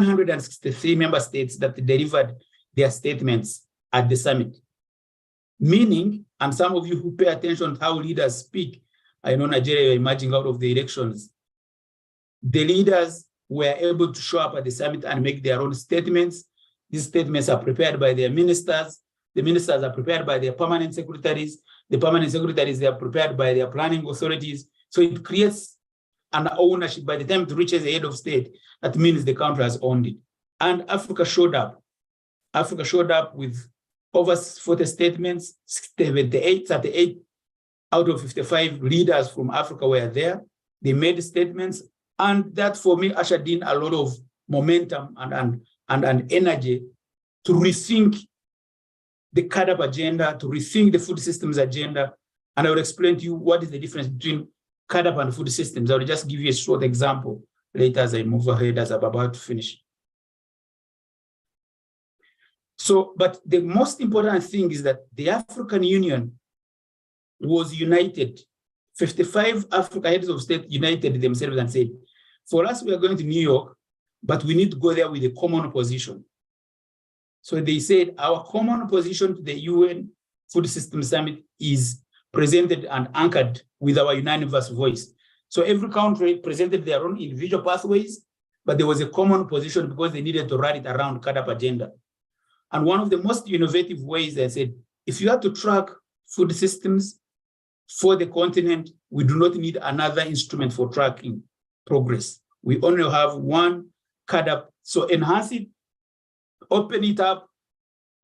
163 member states that delivered their statements at the summit. Meaning, and some of you who pay attention to how leaders speak, I know Nigeria emerging out of the elections, the leaders were able to show up at the summit and make their own statements. These statements are prepared by their ministers. The ministers are prepared by their permanent secretaries. The permanent secretaries, they are prepared by their planning authorities. So it creates an ownership. By the time it reaches the head of state, that means the country has owned it. And Africa showed up. Africa showed up with over 40 statements, 38 out of 55 leaders from Africa were there. They made statements. And that, for me, ushered in a lot of momentum and energy to rethink the CAADP agenda, to rethink the food systems agenda. And I will explain to you what is the difference between CAADP and food systems. I will just give you a short example later as I move ahead, as I'm about to finish. So, but the most important thing is that the African Union was united. 55 African heads of state united themselves and said, for us, we are going to New York, but we need to go there with a common position. So they said, our common position to the UN Food System Summit is presented and anchored with our unanimous voice. So every country presented their own individual pathways, but there was a common position because they needed to run it around CAADP agenda. And one of the most innovative ways, they said, if you have to track food systems for the continent, we do not need another instrument for tracking progress. We only have one CAADP. So enhance it, open it up,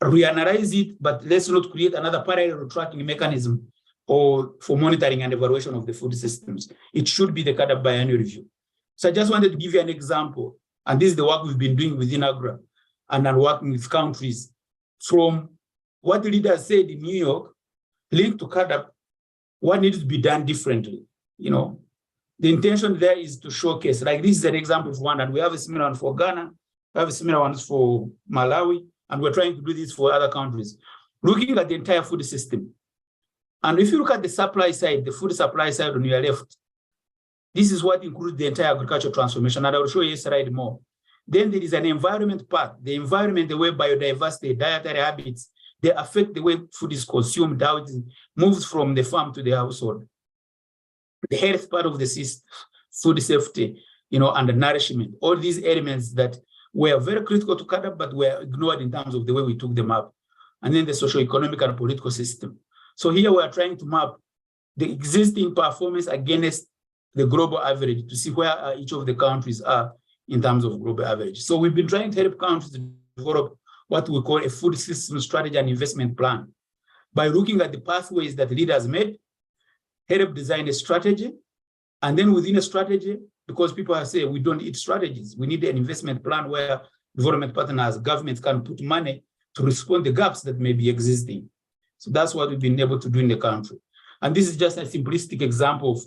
reanalyze it, but let's not create another parallel tracking mechanism or for monitoring and evaluation of the food systems. It should be the CAADP biannual review. So I just wanted to give you an example. And this is the work we've been doing within AGRA and then working with countries from what the leaders said in New York, linked to CAADP, what needs to be done differently. You know, the intention there is to showcase, like this is an example of one, and we have a similar one for Ghana, we have a similar one for Malawi, and we're trying to do this for other countries. Looking at the entire food system. And if you look at the supply side, the food supply side on your left, this is what includes the entire agricultural transformation, and I will show you a slide more. Then there is an environment part, the environment, the way biodiversity, dietary habits, they affect the way food is consumed, how it moves from the farm to the household. The health part of the system, food safety, you know, and the nourishment, all these elements that were very critical to CAADP, but were ignored in terms of the way we took them up. And then the socio-economic and political system. So here we are trying to map the existing performance against the global average to see where each of the countries are in terms of global average. So we've been trying to help countries to develop what we call a food system strategy and investment plan by looking at the pathways that leaders made, help design a strategy, and then within a strategy, because people are saying we don't need strategies, we need an investment plan where development partners, governments can put money to respond to gaps that may be existing. So that's what we've been able to do in the country. And this is just a simplistic example of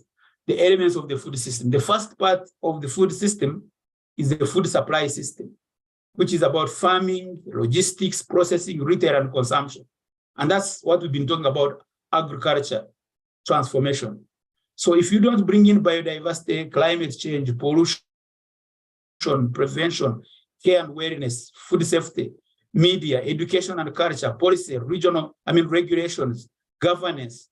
the elements of the food system. The first part of the food system is the food supply system, which is about farming, logistics, processing, retail, and consumption. And that's what we've been talking about, agriculture transformation. So if you don't bring in biodiversity, climate change, pollution, prevention, care and wellness, food safety, media, education and culture, policy, regional, regulations, governance,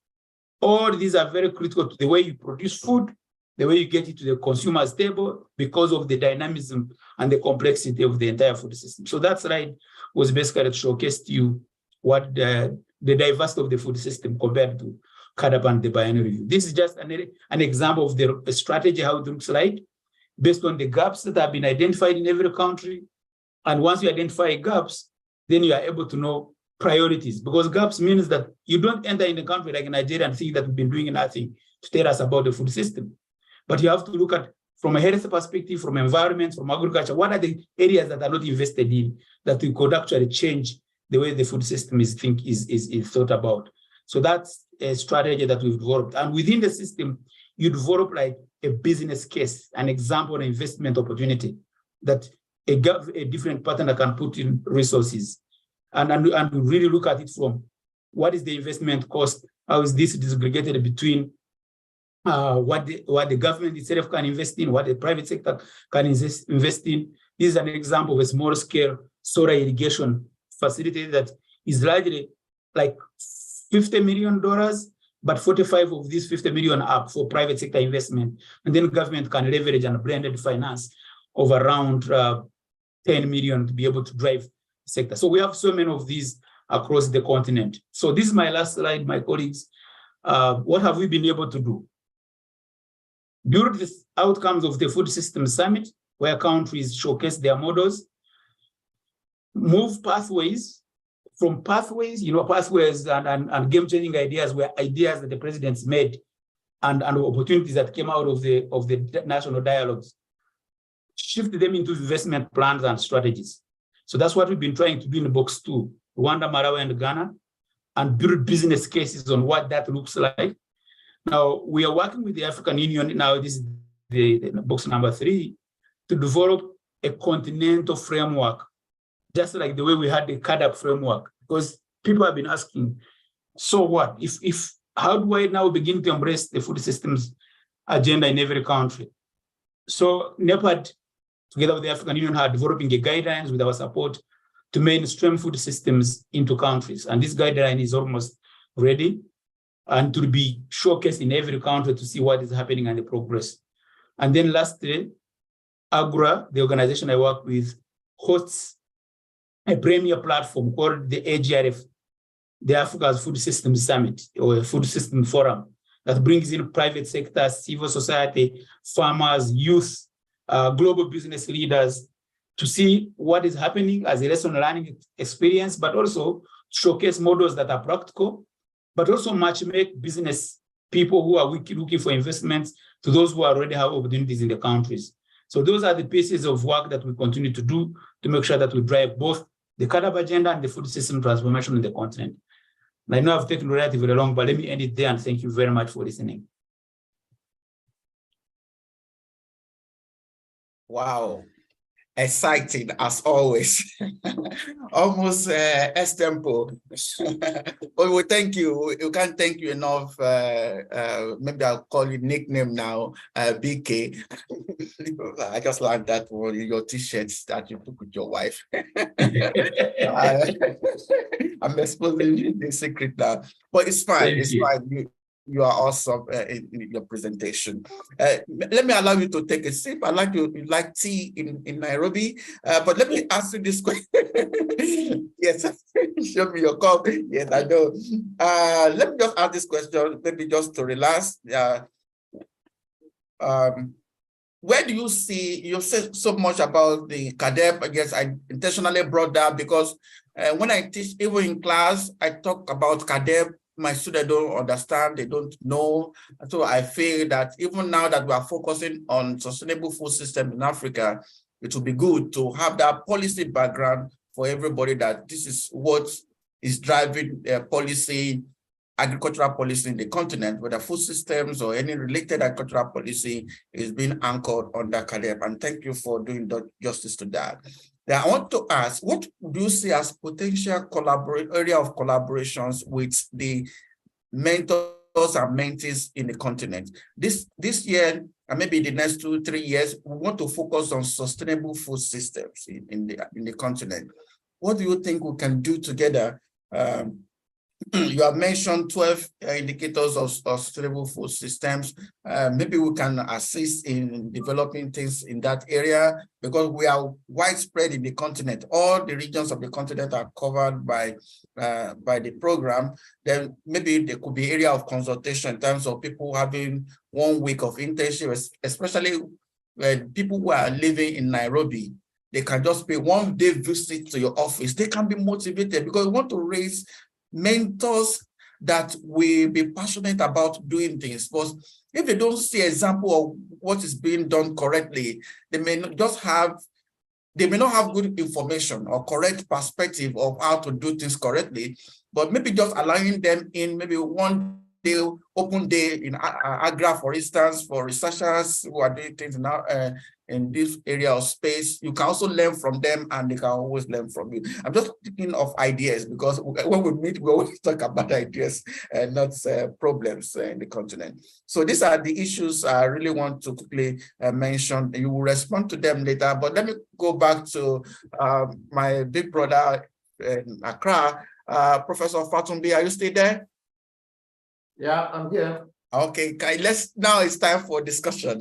all these are very critical to the way you produce food, the way you get it to the consumer's table because of the dynamism and the complexity of the entire food system. So that slide was basically to showcase to you what the diversity of the food system compared to CAADP and the biannual review. This is just an example of the strategy, how it looks like, based on the gaps that have been identified in every country. And once you identify gaps, then you are able to know priorities, because gaps means that you don't enter in a country like Nigeria and think that we've been doing nothing to tell us about the food system. But you have to look at, from a health perspective, from environment, from agriculture, what are the areas that are not invested in that we could actually change the way the food system is thought about. So that's a strategy that we've developed. And within the system, you develop like a business case, an example, an investment opportunity that a different partner can put in resources. And really look at it from what is the investment cost, how is this disaggregated between what the government itself can invest in, what the private sector can invest in, This is an example of a small-scale solar irrigation facility that is largely like $50 million, but 45 of these 50 million are for private sector investment. And then government can leverage and blended finance of around 10 million to be able to drive the sector. So we have so many of these across the continent. So this is my last slide, my colleagues. What have we been able to do? Build the outcomes of the Food Systems Summit, where countries showcase their models. Move pathways, from pathways, pathways and game-changing ideas were ideas that the presidents made and opportunities that came out of the national dialogues. Shift them into investment plans and strategies. So that's what we've been trying to do in box 2, Rwanda, Malawi, and Ghana, and build business cases on what that looks like. Now, we are working with the African Union, now this is the box number 3, to develop a continental framework, just like the way we had the CADAP framework, because people have been asking, so what? How do I now begin to embrace the food systems agenda in every country? So NEPAD, together with the African Union, are developing a guidelines with our support to mainstream food systems into countries. And this guideline is almost ready and to be showcased in every country to see what is happening and the progress. And then lastly, AGRA, the organization I work with, hosts a premier platform called the AGRF, the Africa's Food Systems Summit, or a Food System Forum, that brings in private sector, civil society, farmers, youth, global business leaders to see what is happening as a lesson learning experience, but also showcase models that are practical, but also match-make business people who are looking for investments to those who already have opportunities in the countries. So those are the pieces of work that we continue to do to make sure that we drive both the CADAP agenda and the food system transformation in the continent. And I know I've taken relatively long, but let me end it there and thank you very much for listening. Wow. Exciting as always. Almost extempo. But we thank you. You can't thank you enough. Maybe I'll call you nickname now, BK. I just learned that one in your t-shirts that you took with your wife. I'm exposing the secret now, but it's fine. It's fine. You are awesome in your presentation. Let me allow you to take a sip. I like you like tea in Nairobi, but let me ask you this question. Yes, show me your cup. Yes, I know. Let me just ask this question, maybe just to relax. Where do you see, you said so much about the CADEP? I guess I intentionally brought that because when I teach, even in class, I talk about CADEP. My students don't understand, they don't know. So I feel that even now that we are focusing on sustainable food system in Africa, it will be good to have that policy background for everybody, that this is what is driving policy, agricultural policy in the continent, whether food systems or any related agricultural policy is being anchored under CADEP. And thank you for doing justice to that. Now, I want to ask, what do you see as potential area of collaborations with the mentors and mentees in the continent? This year, and maybe the next 2-3 years, we want to focus on sustainable food systems in the continent. What do you think we can do together? You have mentioned 12 indicators of sustainable food systems. Maybe we can assist in developing things in that area, because we are widespread in the continent. All the regions of the continent are covered by the program. Then maybe there could be area of consultation in terms of people having 1 week of internship, especially when people who are living in Nairobi. They can just pay 1 day visit to your office. They can be motivated because we want to raise mentors that will be passionate about doing things. But if they don't see example of what is being done correctly, they may not have good information or correct perspective of how to do things correctly. But maybe just allowing them in, maybe 1 day, open day in AGRA, for instance, for researchers who are doing things in this area of space. You can also learn from them, and they can always learn from you. I'm just thinking of ideas, because when we meet, we always talk about ideas and not problems in the continent. So these are the issues I really want to quickly mention. You will respond to them later, but let me go back to my big brother in Accra. Professor Fatumbi, are you still there? Yeah, I'm here. Okay, now it's time for discussion.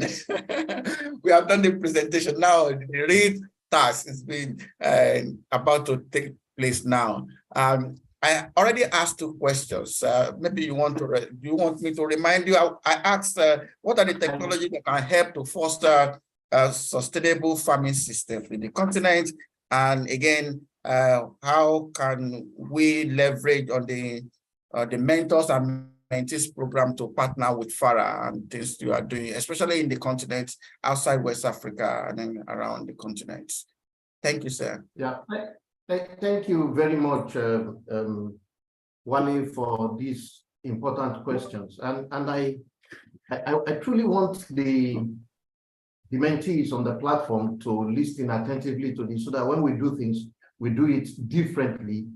We have done the presentation. Now the real task is being about to take place now. I already asked 2 questions. Maybe you want me to remind you. I asked what are the technologies that can help to foster sustainable farming systems in the continent, and again, how can we leverage on the mentors and mentees program to partner with FARA and things you are doing, especially in the continent, outside West Africa and then around the continent. Thank you, sir. Yeah, thank you very much, Wale, for these important questions. And I truly want the mentees on the platform to listen attentively to this, so that when we do things, we do it differently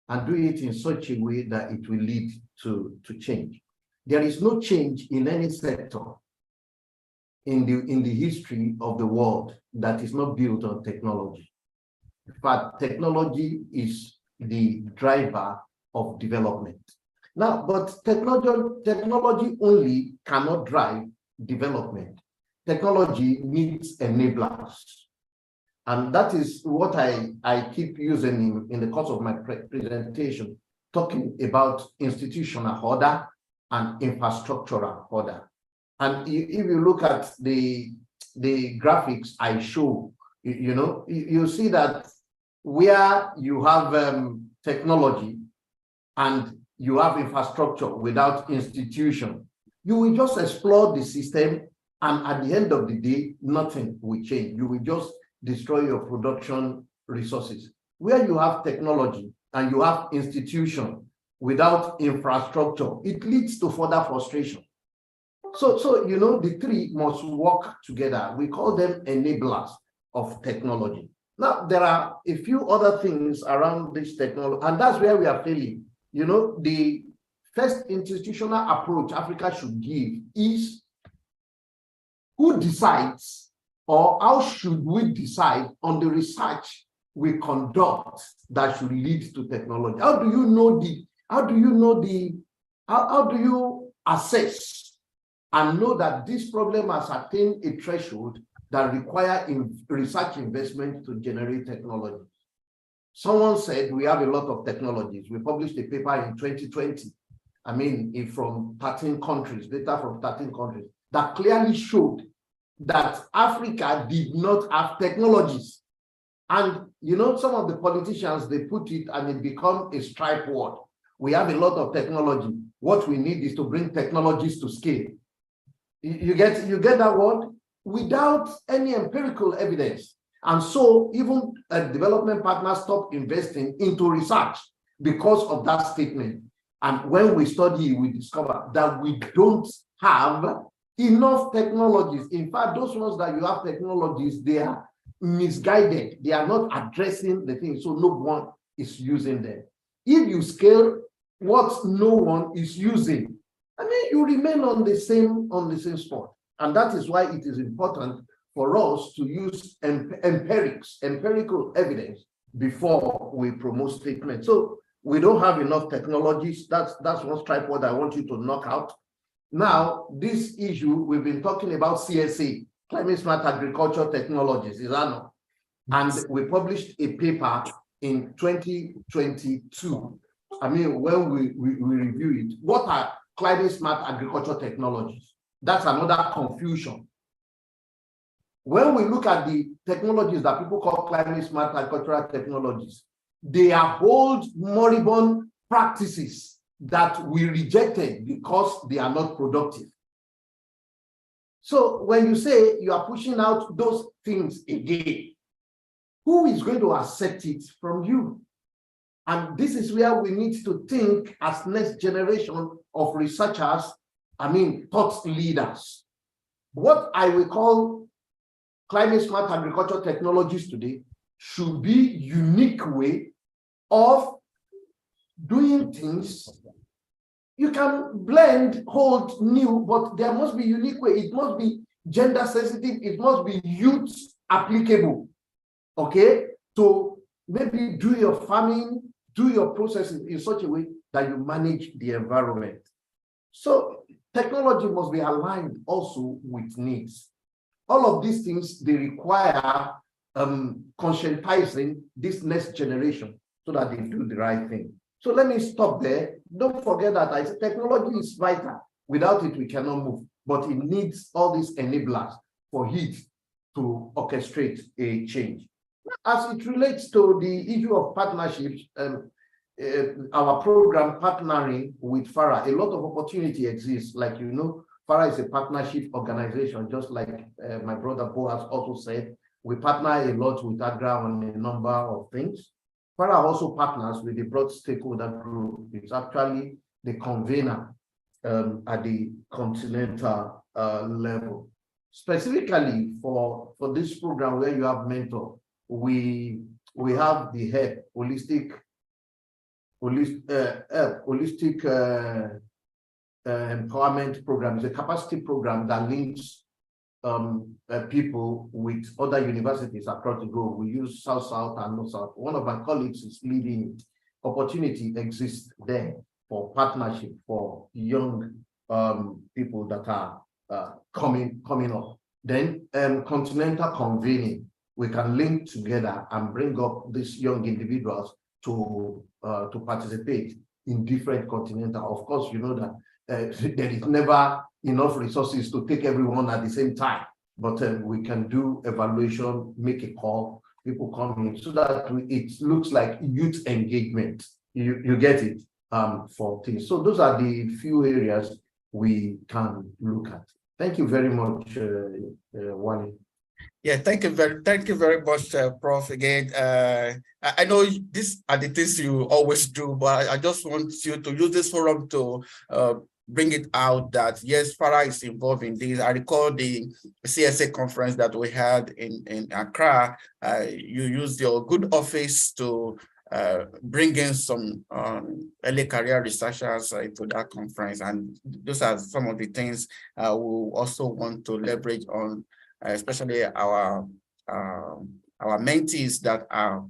and do it in such a way that it will lead to change. There is no change in any sector in the history of the world that is not built on technology. But technology is the driver of development. Now, but technology only cannot drive development. Technology needs enablers. And that is what I keep using in the course of my presentation, talking about institutional order and infrastructural order. And if you look at the graphics I show, you see that where you have technology and you have infrastructure without institution, you will just explore the system, and at the end of the day, nothing will change. You will just destroy your production resources. Where you have technology and you have institution without infrastructure, it leads to further frustration. So the three must work together. We call them enablers of technology. Now, there are a few other things around this technology, and that's where we are failing. The first institutional approach Africa should give is who decides, or how should we decide on the research we conduct that should lead to technology? How do you assess and know that this problem has attained a threshold that require research investment to generate technology? Someone said we have a lot of technologies. We published a paper in 2020, from 13 countries, data from 13 countries, that clearly showed that Africa did not have technologies. And some of the politicians, they put it and it become a stripe word. We have a lot of technology. What we need is to bring technologies to scale. You get that word? Without any empirical evidence. And so even development partners stop investing into research because of that statement. And when we study, we discover that we don't have enough technologies. In fact, those ones that you have technologies, they are misguided. They are not addressing the thing, so no one is using them. If you scale what no one is using, you remain on the same spot. And that is why it is important for us to use empirical evidence before we promote statements. So we don't have enough technologies. That's one tripod I want you to knock out. Now, this issue, we've been talking about CSA, Climate Smart Agriculture Technologies, ISANO, and we published a paper in 2022. When we review it, what are climate smart agriculture technologies? That's another confusion. When we look at the technologies that people call climate smart agricultural technologies, they are old, moribund practices that we rejected because they are not productive. So when you say you are pushing out those things again, who is going to accept it from you? And this is where we need to think as next generation of researchers, thought leaders. What I will call climate smart agriculture technologies today should be unique way of doing things. You can blend old, new, but there must be unique way. It must be gender sensitive. It must be youth applicable. Okay, to maybe do your farming, do your processing in such a way that you manage the environment. So technology must be aligned also with needs. All of these things, they require conscientizing this next generation so that they do the right thing. So let me stop there. Don't forget that I said technology is vital. Without it, we cannot move. But it needs all these enablers for it to orchestrate a change. As it relates to the issue of partnerships, our program partnering with FARA, a lot of opportunity exists. Like, you know, FARA is a partnership organization, just like my brother Bo has also said. We partner a lot with AGRA on a number of things. FARA also partners with the broad stakeholder group. It's actually the convener at the continental level. Specifically for this program where you have mentor, we have the HEP, holistic empowerment program. It's a capacity program that links people with other universities across the globe. We use South-South and North-South. One of my colleagues is leading. Opportunity exists there for partnership for young people that are coming up. Then continental convening, we can link together and bring up these young individuals to participate in different continental. Of course, you know that there is never enough resources to take everyone at the same time, but we can do evaluation, make a call, people come in, so that it looks like youth engagement. You get it for things. So those are the few areas we can look at. Thank you very much, Wally. Yeah, thank you very much, Prof. Again, I know these are the things you always do, but I just want you to use this forum to bring it out that yes, FARA is involved in this. I recall the CSA conference that we had in Accra. You used your good office to bring in some early career researchers to that conference, and those are some of the things we also want to leverage on, especially our mentees that are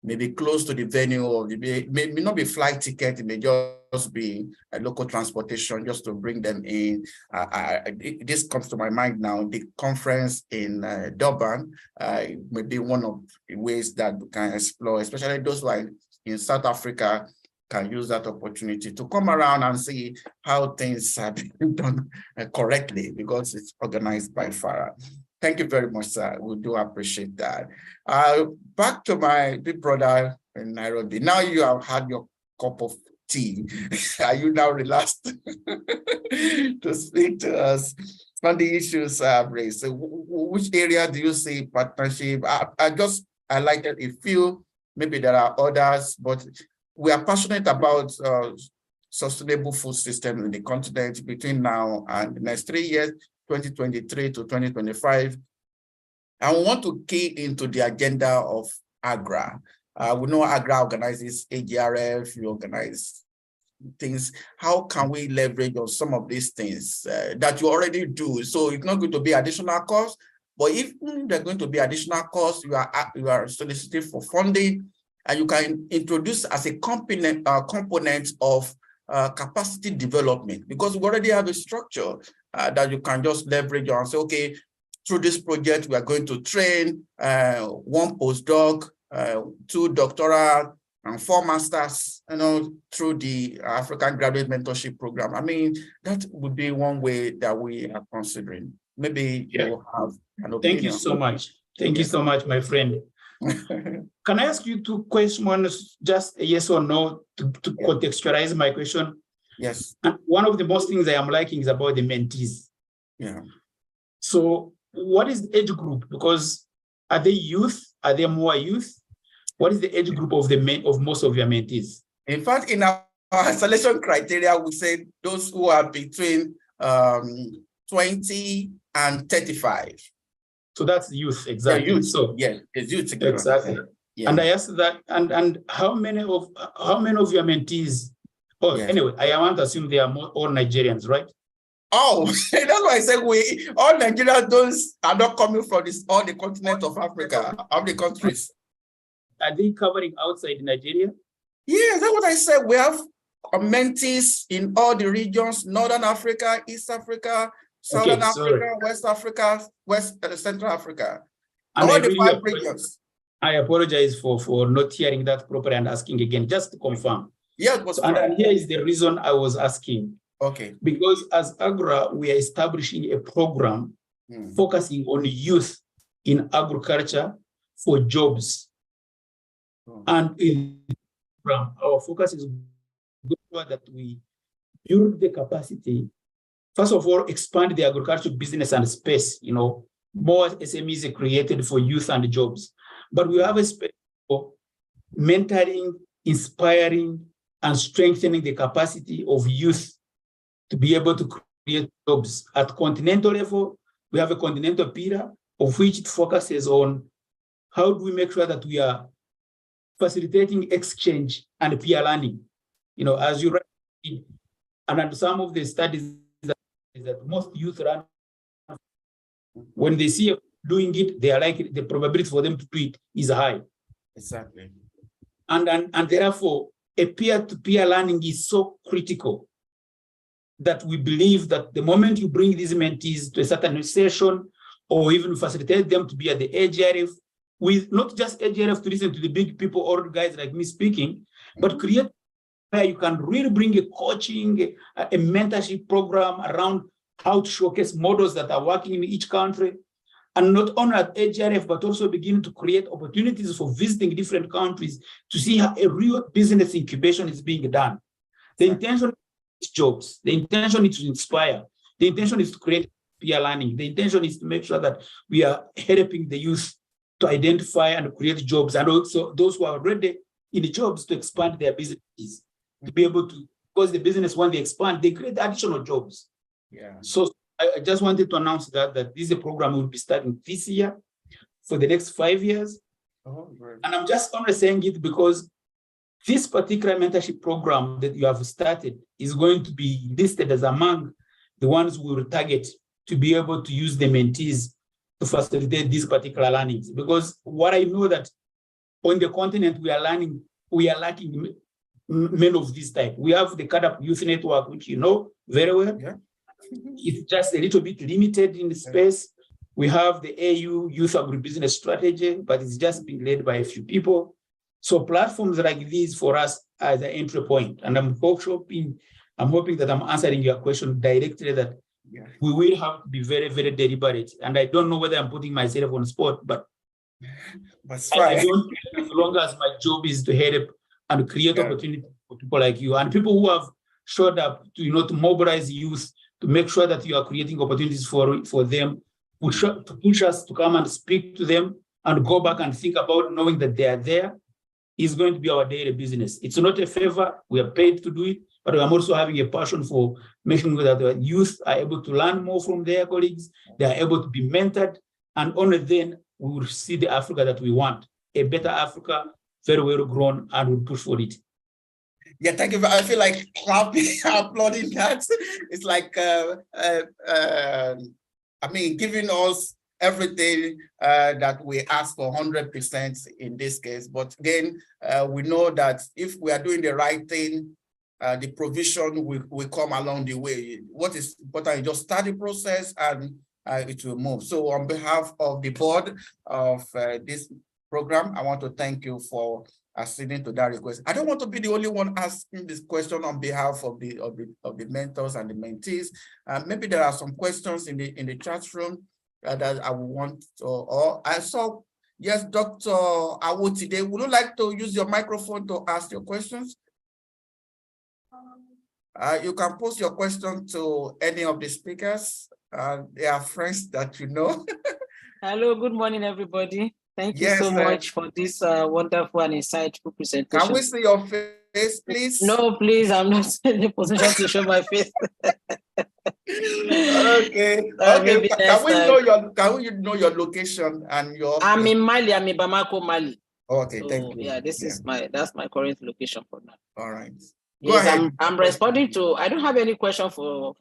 maybe close to the venue, or may not be flight ticket, it may just be a local transportation just to bring them in. This comes to my mind now. The conference in Durban may be one of the ways that we can explore, especially those who are in South Africa can use that opportunity to come around and see how things have been done correctly, because it's organized by FARA. Thank you very much, sir. We do appreciate that. Back to my big brother in Nairobi. Now you have had your cup of tea. Are you now relaxed to speak to us on the issues I've raised? So which area do you see partnership? I just highlighted a few. Maybe there are others, but we are passionate about sustainable food system in the continent between now and the next 3 years. 2023 to 2025. And we want to key into the agenda of AGRA. We know AGRA organizes AGRF, you organize things. How can we leverage on some of these things that you already do? So it's not going to be additional cost, but if they're going to be additional costs, you are soliciting for funding, and you can introduce as a component of capacity development, because we already have a structure that you can just leverage on. Say, okay, through this project, we are going to train 1 postdoc, 2 doctoral, and 4 masters, through the African Graduate Mentorship Program. I mean, that would be one way that we are considering. Maybe you have an opinion. Thank you so much. Thank you so much, my friend. Can I ask you 2 questions, just a yes or no, to contextualize my question? Yes. And one of the most things I am liking is about the mentees. Yeah. So what is the age group? Because are they youth? Are they more youth? What is the age group of most of your mentees? In fact, in our selection criteria, we say those who are between 20 and 35. So that's youth, exactly. Yeah, youth. So yeah, it's youth. Exactly. Yeah. And I asked that, and how many of your mentees? Oh, Yes. anyway, I want to assume they are all Nigerians, right? Oh, that's why I said all Nigerians are not coming from all the continent of Africa, all the countries. Are they covering outside Nigeria? Yeah, that's what I said. We have mentees in all the regions: Northern Africa, East Africa, Southern Africa, West Africa, Central Africa. And all the 5 regions. I apologize for not hearing that properly and asking again, just to confirm. Yeah, it was and here is the reason I was asking. Okay. Because as AGRA, we are establishing a program focusing on youth in agriculture for jobs. And in the program, our focus is that we build the capacity, first of all, expand the agricultural business and space, more SMEs are created for youth and jobs. But we have a space for mentoring, inspiring, and strengthening the capacity of youth to be able to create jobs. At continental level, we have a continental pillar of which it focuses on how do we make sure that we are facilitating exchange and peer learning. As you write, and some of the studies that most youth run, when they see doing it, they are likely, the probability for them to do it is high. Exactly. And therefore, a peer-to-peer learning is so critical that we believe that the moment you bring these mentees to a certain session or even facilitate them to be at the AGRF, with not just AGRF to listen to the big people or guys like me speaking, but create where you can really bring a coaching, a mentorship program around how to showcase models that are working in each country. And not only at AGRF, but also begin to create opportunities for visiting different countries to see how a real business incubation is being done. The intention is jobs. The intention is to inspire. The intention is to create peer learning. The intention is to make sure that we are helping the youth to identify and create jobs, and also those who are already in the jobs to expand their businesses, to be able to, because the business, when they expand, they create additional jobs. Yeah. So I just wanted to announce that this is a program will be starting this year for the next 5 years. And I'm just only saying it because this particular mentorship program that you have started is going to be listed as among the ones we will target to be able to use the mentees to facilitate these particular learnings. Because what I know that on the continent we are lacking many of this type. We have the CADAP Youth Network, which you know very well. Yeah. It's just a little bit limited in the space. We have the AU Youth Agribusiness Strategy, but it's just being led by a few people. So platforms like these for us are the entry point. And I'm hoping that I'm answering your question directly, that we will have to be very, very deliberate. And I don't know whether I'm putting myself on the spot, but I don't, as long as my job is to help and create opportunity for people like you and people who have showed up to, to mobilize youth, to make sure that you are creating opportunities for them, to push us to come and speak to them and go back and think about knowing that they are there, is going to be our daily business. It's not a favor. We are paid to do it, but I'm also having a passion for making sure that the youth are able to learn more from their colleagues. They are able to be mentored, and only then we will see the Africa that we want, a better Africa, very well grown, and we'll push for it. Yeah, thank you. I feel like clapping, applauding that. It's like, giving us everything that we ask for 100% in this case. But again, we know that if we are doing the right thing, the provision will come along the way. What is important is just start the process and it will move. So on behalf of the board of this program, I want to thank you for acceding to that request. I don't want to be the only one asking this question on behalf of the mentors and the mentees. Maybe there are some questions in the chat room that I would want to, or I saw, yes, Dr. Awotide, would you like to use your microphone to ask your questions? You can post your question to any of the speakers. They are friends that you know. Hello, good morning, everybody. Thank you so much for this wonderful and insightful presentation. Can we see your face, please? No, please, I'm not in a position to show my face. Okay. Okay. Can we know your location and your office? I'm in Mali. I'm in Bamako, Mali. Okay, so, thank you. Yeah, that's my current location for now. All right. Go Yes, ahead. I'm responding to. I don't have any question for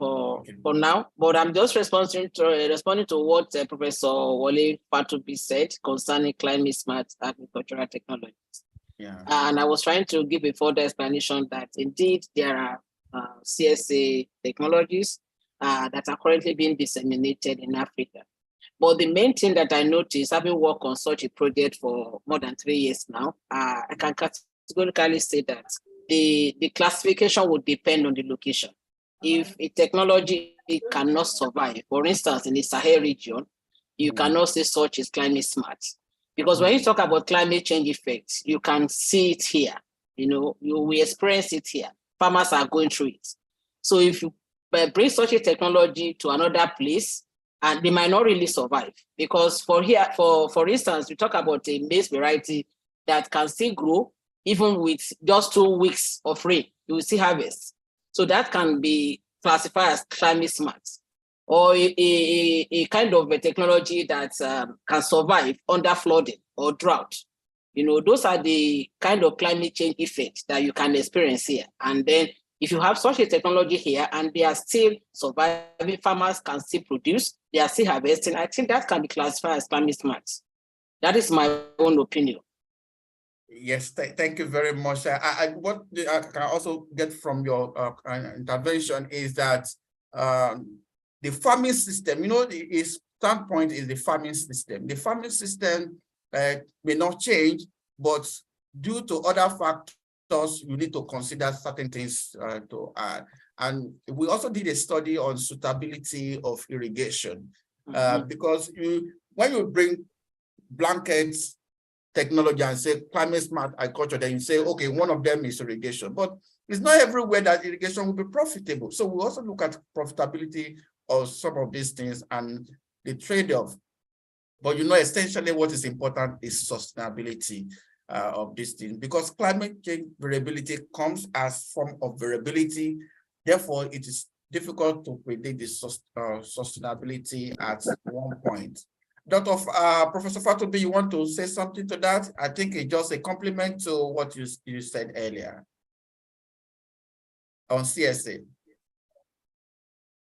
now, but I'm just responding to what Professor Wole Fatubi said concerning climate smart agricultural technologies. Yeah. And I was trying to give a further explanation that indeed there are CSA technologies that are currently being disseminated in Africa. But the main thing that I noticed, having worked on such a project for more than 3 years now, I can categorically say that the classification would depend on the location. If a technology cannot survive, for instance, in the Sahel region, you cannot say such as climate smart. Because when you talk about climate change effects, you can see it here. We experience it here. Farmers are going through it. So if you bring such a technology to another place, and they might not really survive, because for instance, we talk about a maize variety that can still grow even with just 2 weeks of rain, you will see harvest. So that can be classified as climate smart, or a kind of a technology that can survive under flooding or drought. Those are the kind of climate change effects that you can experience here. And then if you have such a technology here and they are still surviving, farmers can still produce, they are still harvesting, I think that can be classified as climate smart. That is my own opinion. Yes, thank you very much. What I can also get from your intervention is that the farming system, its standpoint is the farming system. The farming system may not change, but due to other factors, you need to consider certain things to add. And we also did a study on suitability of irrigation, because when you bring blankets technology and say climate smart agriculture, then you say, okay, one of them is irrigation, but it's not everywhere that irrigation will be profitable. So we also look at profitability of some of these things and the trade-off. But essentially what is important is sustainability of these things, because climate change variability comes as form of variability. Therefore, it is difficult to predict the sustainability at one point. Professor Fatubi, you want to say something to that? I think it's just a compliment to what you said earlier on CSA.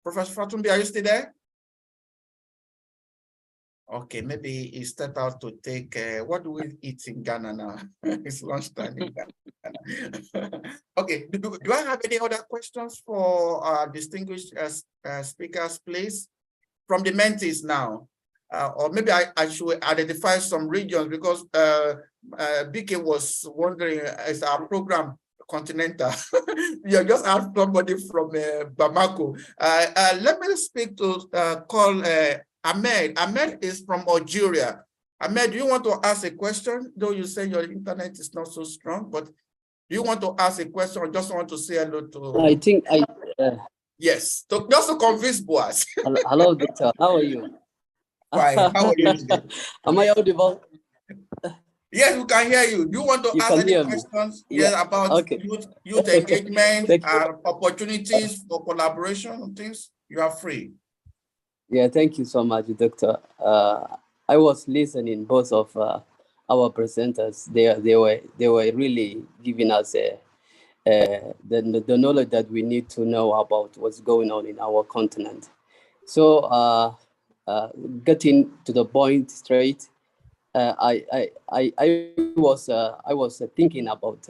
Professor Fatubi, are you still there? Okay, maybe he stepped out to take, what do we eat in Ghana now? It's lunchtime in Ghana. Okay, do I have any other questions for distinguished speakers, please? From the mentees now. Or maybe I should identify some regions, because BK was wondering, is our program continental? You just asked somebody from Bamako. Let me speak to call Ahmed. Ahmed is from Algeria. Ahmed, do you want to ask a question? Though you say your internet is not so strong, but do you want to ask a question or just want to say hello to? I think yes, just to convince Boaz. Hello, Doctor. How are you? Fine. How are you today? Am I audible? Yes, we can hear you. Do you want to ask any questions? Yeah, about youth engagement and opportunities for collaboration and things? You are free. Yeah, thank you so much, Doctor. I was listening both of our presenters. They were really giving us the knowledge that we need to know about what's going on in our continent. So getting to the point straight, I was thinking about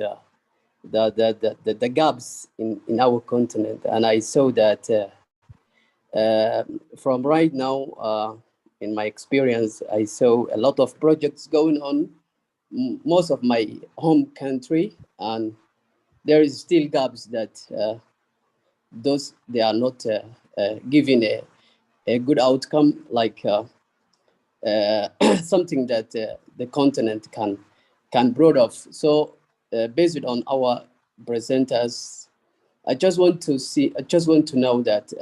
the gaps in our continent, and I saw that from right now, in my experience, I saw a lot of projects going on, most of my home country, and there is still gaps that they are not giving a good outcome, like something that the continent can broad off. So based on our presenters, I just want to know that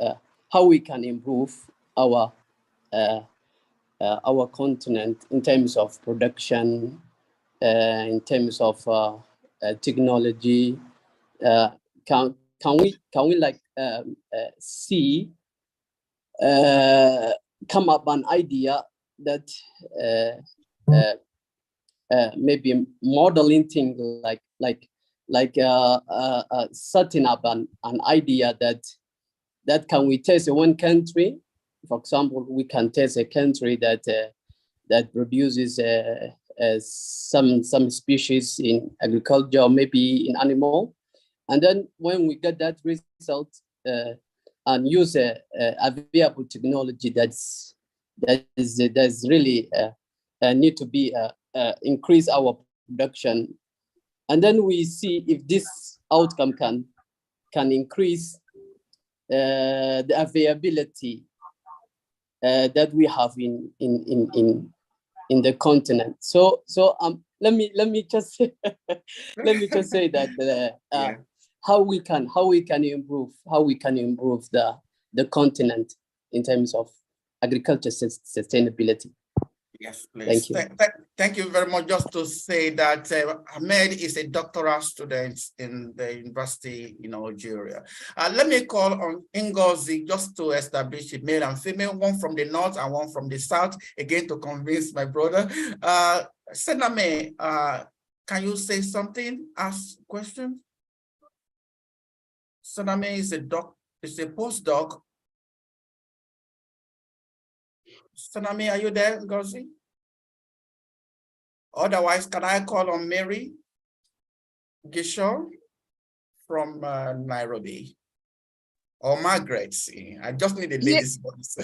how we can improve our continent in terms of production, in terms of technology. Can we like see come up an idea that maybe modeling thing setting up an idea that can we test one country. For example, we can test a country that that produces some species in agriculture, or maybe in animal, and then when we get that result and use a available technology that's really need to be increase our production, and then we see if this outcome can increase the availability that we have in the continent. So let me just say, let me just say that how we can improve the continent in terms of agriculture sustainability. Yes, please. Thank you. Thank you very much. Just to say that Ahmed is a doctoral student in the university in Algeria. Let me call on Ngozi just to establish a male and female, one from the north and one from the south, again to convince my brother. Sename, can you say something? Ask questions? Sename is a postdoc. Sename, are you there, Ngozi? Otherwise, can I call on Mary Gishaw from Nairobi? Or Margaret? I just need a lady's voice.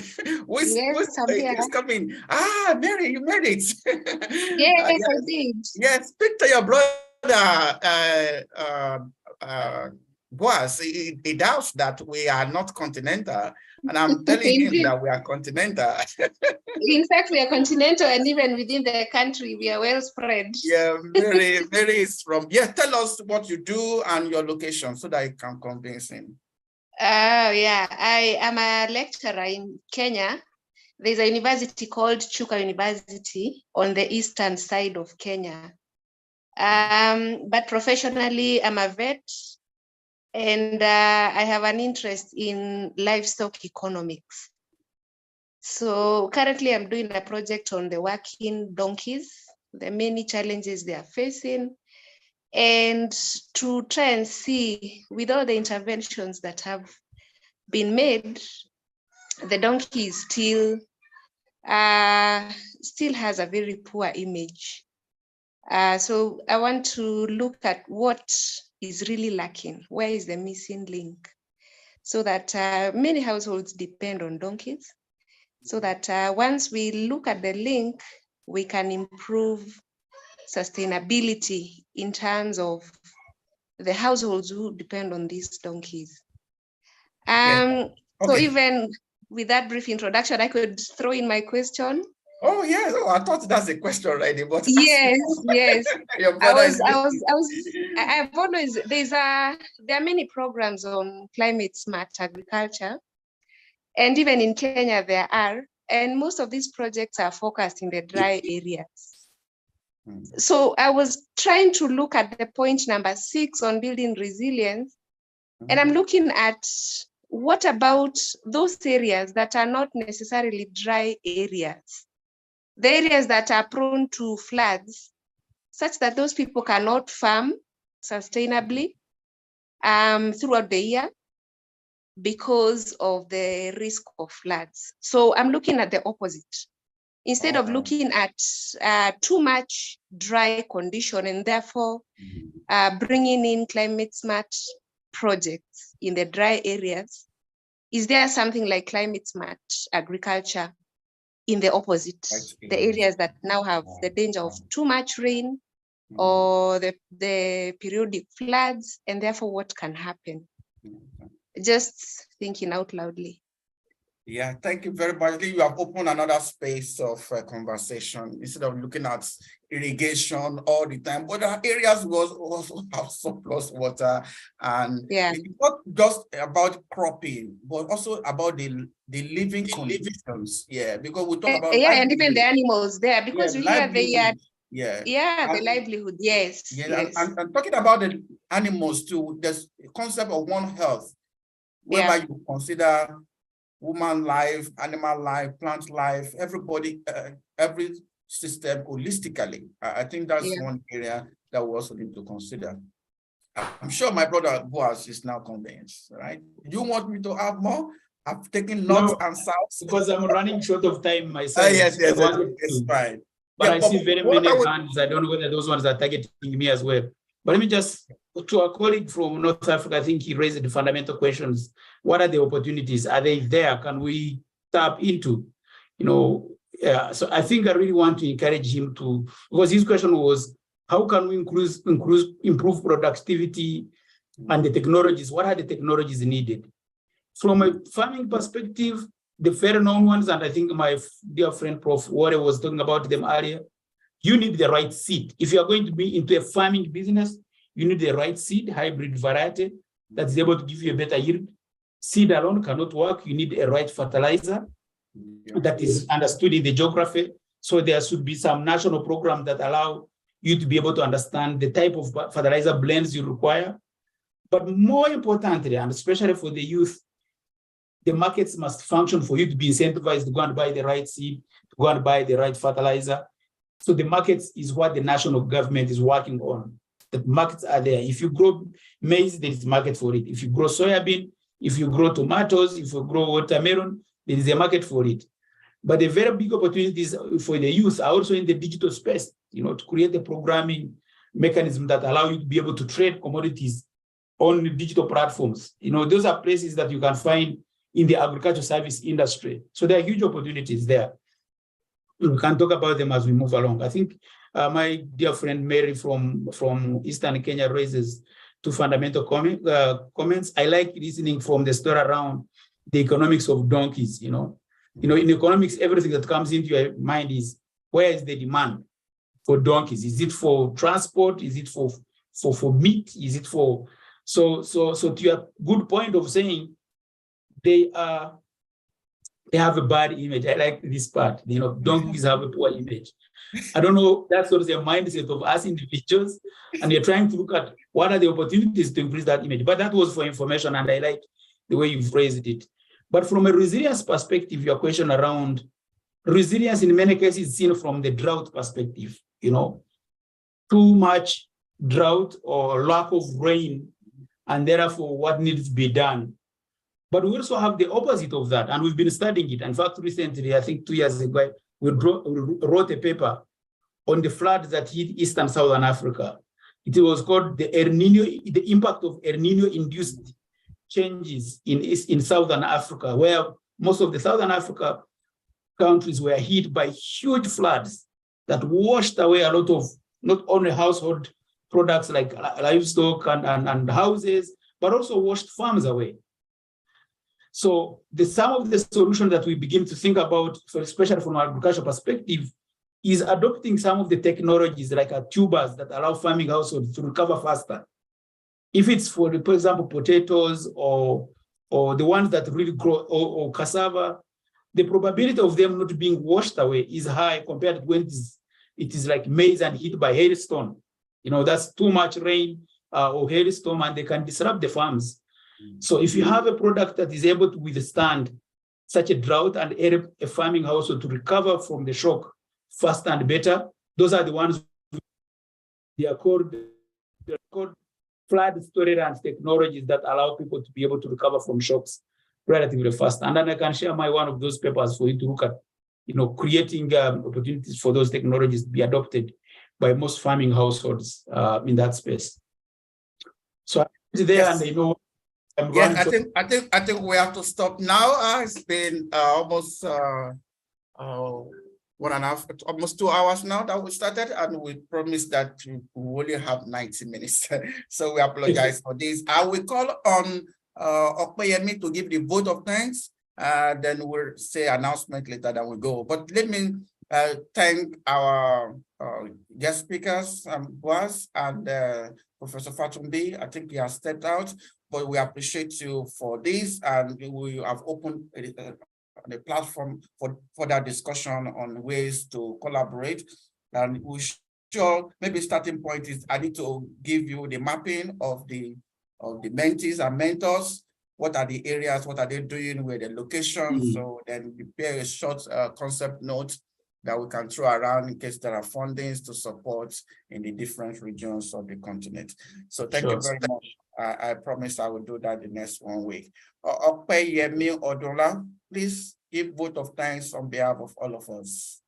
Who's coming? Ah, Mary, you made it. Yes, I did. Yes, speak to your brother, Boaz. He doubts that we are not continental. And I'm telling him that we are continental. In fact, we are continental, and even within the country, we are well spread. Yeah, Mary is from, tell us what you do and your location so that I can convince him. Yeah, I am a lecturer in Kenya. There's a university called Chuka University on the eastern side of Kenya. But professionally, I'm a vet, and I have an interest in livestock economics. So currently I'm doing a project on the working donkeys, the many challenges they are facing, and to try and see, with all the interventions that have been made, the donkey still has a very poor image. So I want to look at what is really lacking. Where is the missing link? So that many households depend on donkeys. So that once we look at the link, we can improve sustainability in terms of the households who depend on these donkeys. So even with that brief introduction, I could throw in my question. Oh yes, I thought that's a question already, but yes. Your brother I've always there are many programs on climate smart agriculture, and even in Kenya there are, and most of these projects are focused in the dry areas. So I was trying to look at the point number 6 on building resilience, and I'm looking at what about those areas that are not necessarily dry areas, the areas that are prone to floods, such that those people cannot farm sustainably throughout the year because of the risk of floods. So I'm looking at the opposite. Instead of looking at too much dry condition and therefore bringing in climate smart projects in the dry areas, is there something like climate smart agriculture in the opposite, the areas that now have the danger of too much rain or the periodic floods, and therefore what can happen? Just thinking out loudly. Yeah, thank you very much. You have opened another space of conversation instead of looking at irrigation all the time. But the areas also have surplus water, and it's not just about cropping, but also about the living conditions. Yeah, because we talk about and even the animals there, because you hear they are the livelihood. Yes. And talking about the animals too, there's a concept of One Health, whereby you consider human life, animal life, plant life, everybody, every system holistically. I think that's one area that we also need to consider. I'm sure my brother Boaz is now convinced, right? You want me to have more? I've taken north and south. Because I'm running short of time myself. Yes, it's fine. But I see very many hands. I don't know whether those ones are targeting me as well. But let me just, to our colleague from North Africa, I think he raised the fundamental questions. What are the opportunities? Are they there? Can we tap into? So I think I really want to encourage him to, because his question was, how can we improve productivity and the technologies? What are the technologies needed? From a farming perspective, the fair known ones, and I think my dear friend Prof. Ware was talking about them earlier, you need the right seed. If you are going to be into a farming business, you need the right seed, hybrid variety that's able to give you a better yield. Seed alone cannot work. You need a right fertilizer that is understood in the geography. So there should be some national program that allow you to be able to understand the type of fertilizer blends you require. But more importantly, and especially for the youth, the markets must function for you to be incentivized to go and buy the right seed, to go and buy the right fertilizer. So the markets is what the national government is working on. The markets are there. If you grow maize, there is a market for it. If you grow soybean, if you grow tomatoes, if you grow watermelon, there is a market for it. But the very big opportunities for the youth are also in the digital space, to create the programming mechanism that allow you to be able to trade commodities on digital platforms. Those are places that you can find in the agricultural service industry. So there are huge opportunities there. We can talk about them as we move along. I think my dear friend Mary from Eastern Kenya raises two fundamental comments. I like listening from the story around the economics of donkeys. In economics, everything that comes into your mind is, where is the demand for donkeys? Is it for transport? Is it for meat? Is it for so to your good point of saying they have a bad image. I like this part. Donkeys have a poor image. I don't know, that's sort of the mindset of us individuals, and you're trying to look at what are the opportunities to increase that image. But that was for information, and I like the way you've phrased it. But from a resilience perspective, your question around resilience in many cases is seen from the drought perspective. Too much drought or lack of rain, and therefore what needs to be done. But we also have the opposite of that, and we've been studying it. In fact, recently, I think 2 years ago, we wrote a paper on the floods that hit Eastern Southern Africa. It was called the impact of El Nino-induced changes in Southern Africa, where most of the Southern Africa countries were hit by huge floods that washed away a lot of not only household products like livestock and houses, but also washed farms away. So some of the solutions that we begin to think about, especially from an agricultural perspective, is adopting some of the technologies like tubers that allow farming households to recover faster. If it's for example, potatoes or the ones that really grow, or cassava, the probability of them not being washed away is high compared to when it is like maize and hit by hailstone. That's too much rain or hailstorm, and they can disrupt the farms. So if you have a product that is able to withstand such a drought and help a farming household to recover from the shock faster and better, those are the ones they are called flood tolerance technologies that allow people to be able to recover from shocks relatively fast. And then I can share one of those papers for you to look at, creating opportunities for those technologies to be adopted by most farming households in that space. So there, yes. And yes, I think we have to stop now. It's been almost 1.5, almost 2 hours now that we started, and we promised that we only have 90 minutes. So we apologize for this. I will call on Okpeyemi to give the vote of thanks. Then we'll say announcement later, then we go. But let me thank our guest speakers, Boaz and Professor Fatumbi. I think he has stepped out, but we appreciate you for this, and we have opened the platform for that discussion on ways to collaborate. And we sure maybe starting point is I need to give you the mapping of the mentees and mentors, what are the areas, what are they doing, where the locations. Mm. So then prepare a short concept note that we can throw around in case there are fundings to support in the different regions of the continent. So thank you very much. I promise I will do that the next 1 week. Okpeyemi Odola, please give vote of thanks on behalf of all of us.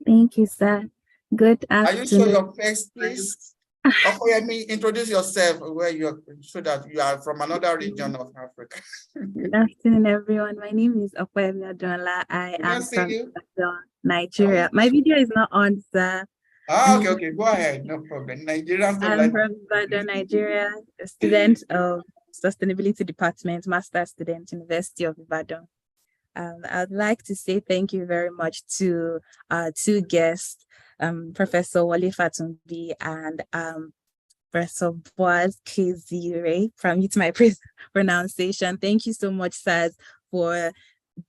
Thank you, sir. Good Are you sure afternoon. your face, please? Okpeyemi, introduce yourself where you're, so that you are from another region of Africa. Good afternoon, everyone. My name is Okwemi Odola. I am from Nigeria. My video is not on, sir. Okay, go ahead, no problem. Nigerians don't I'm from Ibadan, Nigeria, a student of Sustainability Department, master student, University of Ibadan. I'd like to say thank you very much to our two guests, Professor Wale Fatumbi and Professor Boaz Kizire, from you to my pronunciation. Thank you so much, sirs, for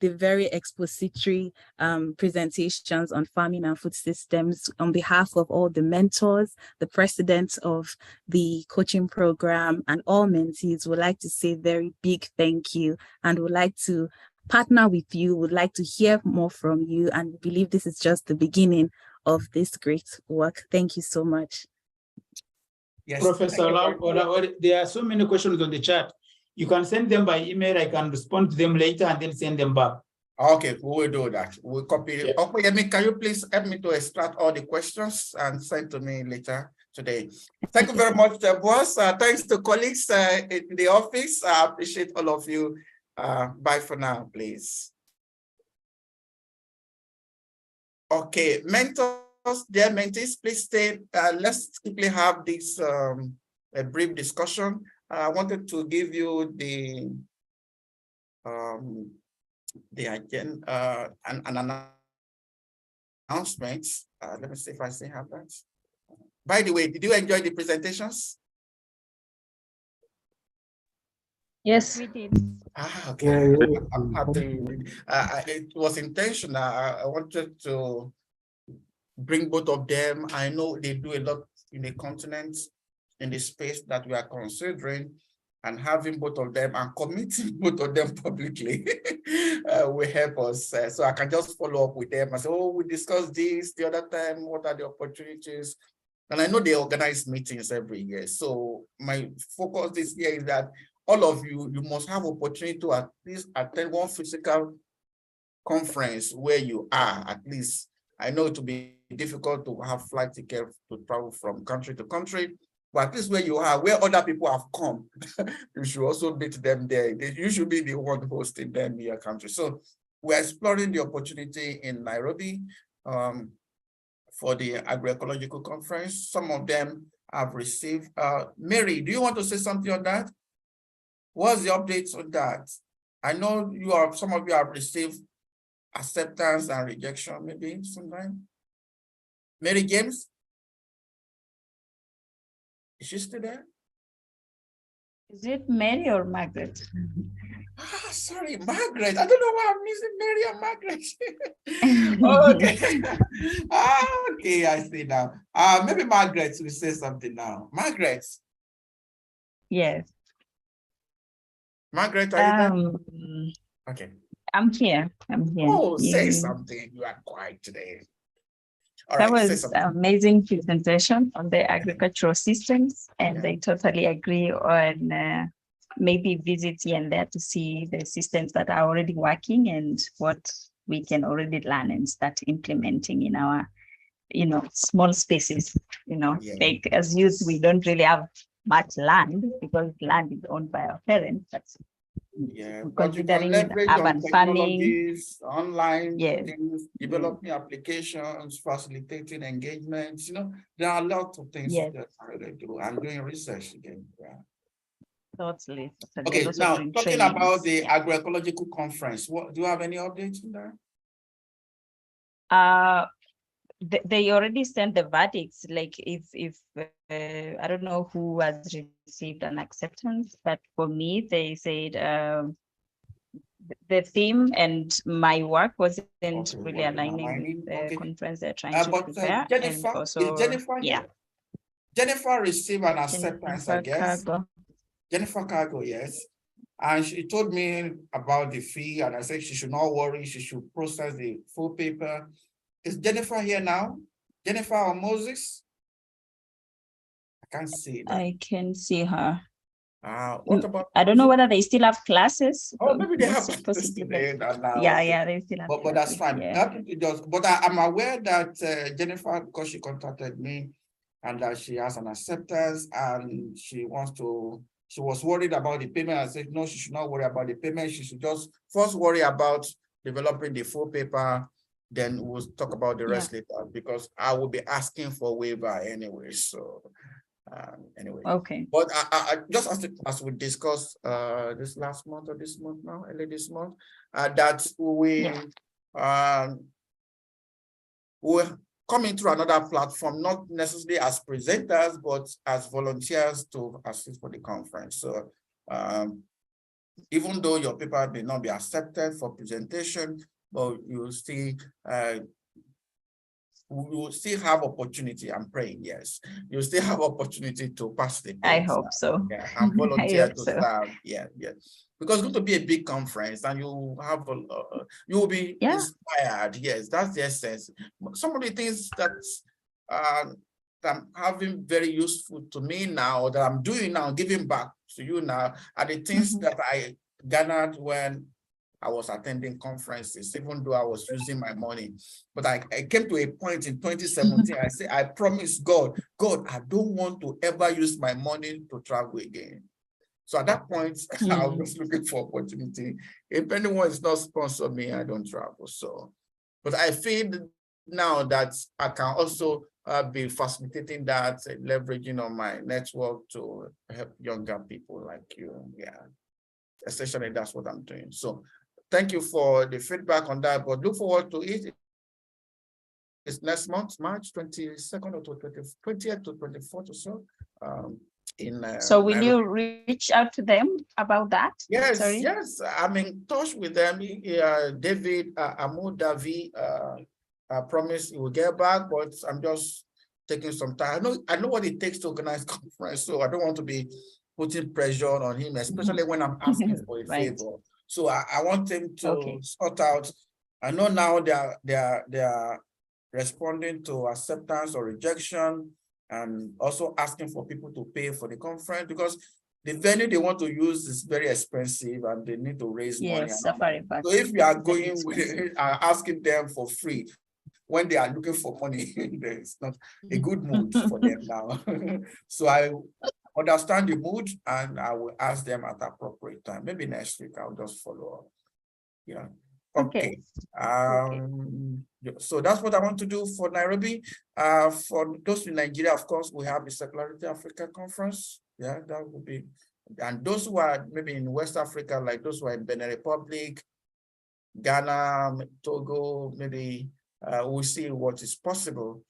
the very expository presentations on farming and food systems. On behalf of all the mentors, the president of the coaching program, and all mentees, would like to say very big thank you, and would like to partner with you, would like to hear more from you, and believe this is just the beginning of this great work. Thank you so much. Yes, Professor Lau, there are so many questions on the chat. You can send them by email. I can respond to them later and then send them back. Okay, we will do that. We'll copy it. Okay, can you please help me to extract all the questions and send to me later today? Thank you very much, boss. Thanks to colleagues in the office. I appreciate all of you. Bye for now, please. Okay, mentors, dear mentees, please stay. Let's quickly have this a brief discussion. I wanted to give you the agenda, an announcement. Let me see if I still have that. By the way, did you enjoy the presentations? Yes, we did. Okay. I'm happy. It was intentional. I wanted to bring both of them. I know they do a lot in the continent, in the space that we are considering, and having both of them and committing both of them publicly will help us. So I can just follow up with them and say, oh, we discussed this the other time. What are the opportunities? And I know they organize meetings every year. So my focus this year is that all of you, you must have opportunity to at least attend one physical conference where you are, at least. I know it will be difficult to have flight tickets to travel from country to country, but at least where you are, where other people have come, you should also meet them there. You should be the one hosting them in your country. So we're exploring the opportunity in Nairobi for the agroecological conference. Some of them have received. Mary, do you want to say something on that? What's the updates on that? I know some of you have received acceptance and rejection, maybe sometime. Mary James? Is she still there? Is it Mary or Margaret? Sorry, Margaret. I don't know why I'm missing Mary and Margaret. Okay. Okay, I see now. Maybe Margaret will say something now. Margaret. Yes. Margaret, are you there? Okay. I'm here. Oh, say something. You are quiet today. All that right, was an amazing presentation on the agricultural systems, and I totally agree on maybe visit here and there to see the systems that are already working and what we can already learn and start implementing in our, small spaces. Like as youth, we don't really have much land because land is owned by our parents. But considering urban farming, online things, developing applications, facilitating engagements, there are a lot of things that I do. I'm doing research again. Totally. Okay, now talking about the agroecological conference, do you have any updates on that? They already sent the verdicts. Like if I don't know who has received an acceptance, but for me, they said the theme and my work wasn't really aligning with the conference they're trying to prepare. Jennifer, and also, Jennifer received an acceptance, I guess. Cargo. Jennifer Cargo, yes. And she told me about the fee, and I said she should not worry, she should process the full paper. Is Jennifer here now? Jennifer or Moses? I can't see that. I can see her. What about I don't know Moses? whether they still have classes. Oh, maybe they have Possibly, classes today. but Okay. yeah, they still have But that's classes, fine. yeah. But I'm aware that Jennifer, because she contacted me, and that she has an acceptance, and she was worried about the payment. I said, no, she should not worry about the payment. She should just first worry about developing the full paper. Then we'll talk about the rest later, because I will be asking for waiver anyway. So anyway. Okay. But I just as we discussed this last month or this month now, early this month, that we're coming through another platform, not necessarily as presenters, but as volunteers to assist for the conference. So even though your paper may not be accepted for presentation, but you still we will still have opportunity. I'm praying, yes. You still have opportunity to participate. I hope so. Yeah, and volunteer to so. serve. Yeah. Because it's going to be a big conference, and you have you will be inspired. Yes, that's the essence. Some of the things that I'm having very useful to me now, that I'm doing now, giving back to you now, are the things that I garnered when I was attending conferences, even though I was using my money. But I came to a point in 2017, I said, I promised God, I don't want to ever use my money to travel again. So at that point, I was looking for opportunity. If anyone is not sponsoring me, I don't travel. So, but I feel now that I can also be facilitating that, leveraging on my network to help younger people like you. Yeah, essentially that's what I'm doing. So thank you for the feedback on that, but look forward to it. It's next month, March 22nd or 20th to 24th or so. So will Nairobi. you reach out to them about that? Yes, Sorry? yes, I'm in touch with them. David Amudavi promised he will get back, but I'm just taking some time. I know what it takes to organize conference, so I don't want to be putting pressure on him, especially when I'm asking for a favor. So I want him to sort out. I know now they are responding to acceptance or rejection, and also asking for people to pay for the conference, because the venue they want to use is very expensive and they need to raise money. Safari Park. So if you are going with asking them for free when they are looking for money, it's not a good mood for them now. So I understand the mood, and I will ask them at appropriate time. Maybe next week I'll just follow up. Yeah. Okay. So that's what I want to do for Nairobi. For those in Nigeria, of course, we have the Secularity Africa Conference. Yeah, that would be. And those who are maybe in West Africa, like those who are in Benin Republic, Ghana, Togo, maybe we'll see what is possible.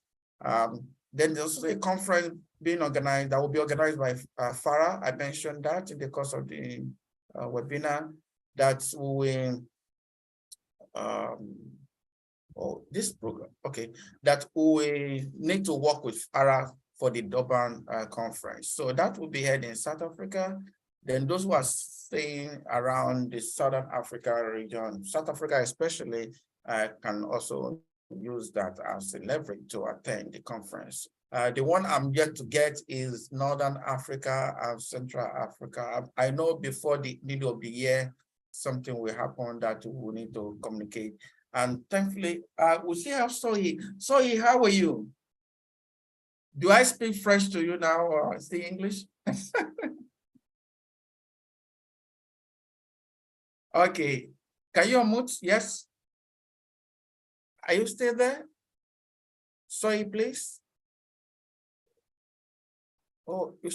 Then there's also a conference being organized that will be organized by Farah. I mentioned that in the course of the webinar, that we this program, that we need to work with Farah for the Durban conference. So that will be held in South Africa. Then those who are staying around the Southern Africa region, South Africa especially, can also use that as a leverage to attend the conference. The one I'm yet to get is Northern Africa and Central Africa. I know before the middle of the year, something will happen that we need to communicate. And thankfully, we'll see how Sohi, how are you? Do I speak French to you now or speak English? Okay, can you unmute? Yes. Are you still there? Sohi, please. Oh, you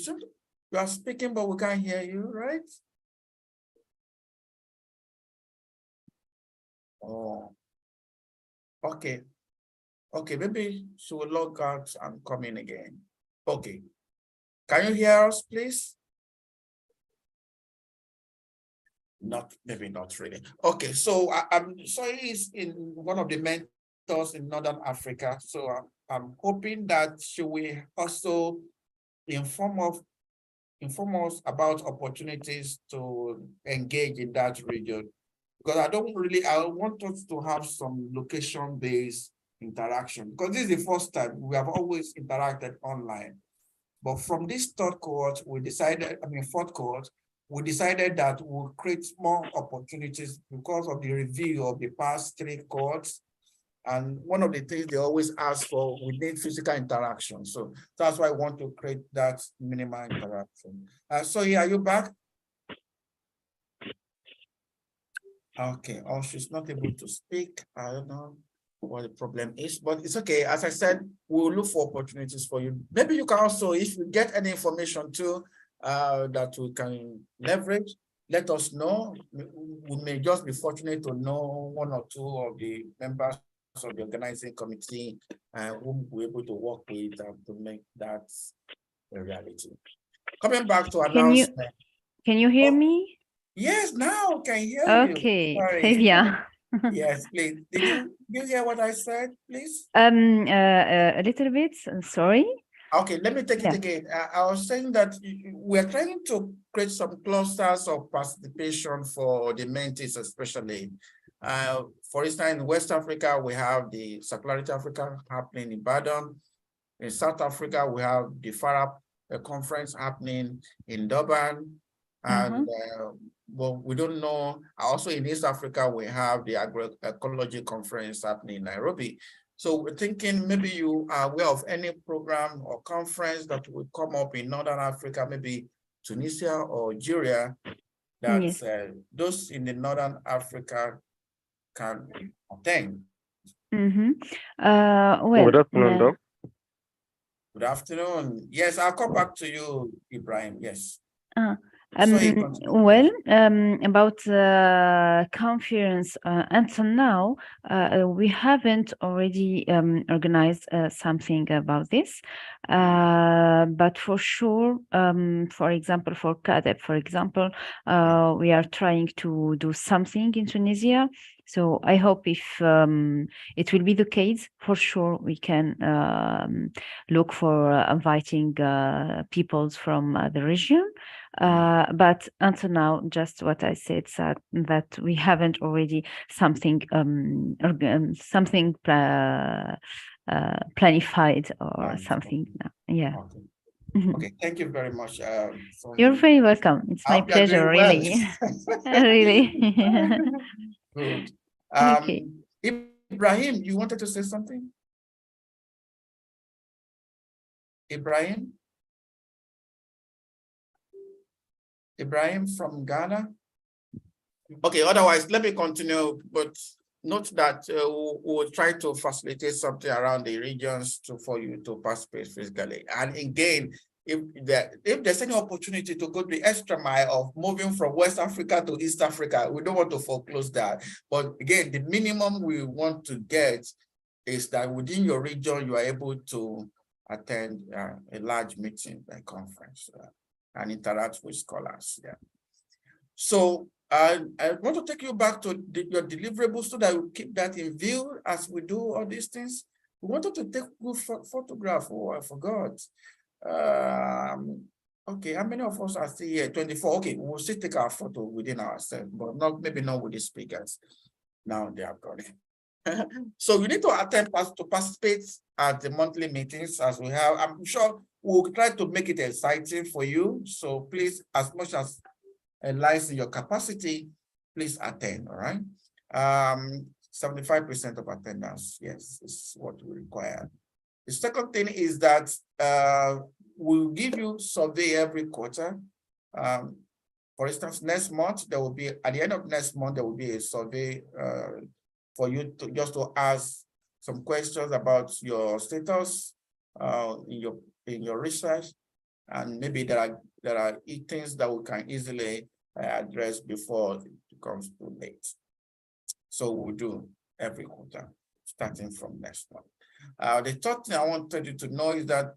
are speaking, but we can't hear you, right? Oh, okay. Okay, maybe she will log out and come in again. Okay. Can you hear us, please? Maybe not really. Okay, so I'm sorry, is in one of the mentors in Northern Africa. So I'm hoping that she will also inform inform us about opportunities to engage in that region. Because I want us to have some location-based interaction, because this is the first time. We have always interacted online. But from this third cohort, fourth cohort, we decided that we'll create more opportunities because of the review of the past 3 cohorts. And one of the things they always ask for, we need physical interaction. So that's why I want to create that minimal interaction. So are you back? Okay, oh, she's not able to speak. I don't know what the problem is, but it's okay. As I said, we'll look for opportunities for you. Maybe you can also, if you get any information too, that we can leverage, let us know. We may just be fortunate to know 1 or 2 of the members of the organizing committee whom we're able to work with to make that a reality. Coming back to announcement. Can you hear me? Yes, now I can hear you. Okay, Sorry. très bien. Yes, please. Did you hear what I said, please? A little bit, sorry. Okay, let me take it again. I was saying that we're trying to create some clusters of participation for the mentees, especially. For instance, in West Africa, we have the Circularity Africa happening in Ibadan. In South Africa, we have the FARAP conference happening in Durban. And well, we don't know. Also in East Africa, we have the agroecology conference happening in Nairobi. So we're thinking maybe you are aware of any program or conference that will come up in Northern Africa, maybe Tunisia or Algeria, that those in the Northern Africa can attend. Well, good afternoon, Doc. Good afternoon. Yes, I'll come back to you, Ibrahim. Yes. Well, about the conference, until now, we haven't already organized something about this, but for sure, for example, for CADEP, for example, we are trying to do something in Tunisia. So I hope if it will be the case, for sure, we can look for inviting peoples from the region. But until now, just what I said, that we haven't already something planified or something. Yeah. Okay, thank you very much. You're very welcome. It's my pleasure, really. Really. Good. Okay. Ibrahim, you wanted to say something? Ibrahim? Ibrahim from Ghana? Okay, otherwise, let me continue, but note that we'll try to facilitate something around the regions for you to participate physically. And again, if there's any opportunity to go the extra mile of moving from West Africa to East Africa, we don't want to foreclose that. But again, the minimum we want to get is that within your region, you are able to attend a large meeting, a conference, and interact with scholars. Yeah. So I want to take you back to your deliverables so that we keep that in view as we do all these things. We wanted to take good photograph. Oh, I forgot. Okay, how many of us are still here? 24. Okay, we'll still take our photo within ourselves, but maybe not with the speakers. Now they are gone. So you need to participate at the monthly meetings as we have. I'm sure we'll try to make it exciting for you. So please, as much as lies in your capacity, please attend, all right? 75% of attendance, yes, is what we require. The second thing is that we'll give you survey every quarter. For instance, next month, there will be, at the end of next month, there will be a survey for you to just to ask some questions about your status in your research, and maybe there are things that we can easily address before it becomes too late. So we'll do every quarter, starting from next month. The third thing I wanted you to know is that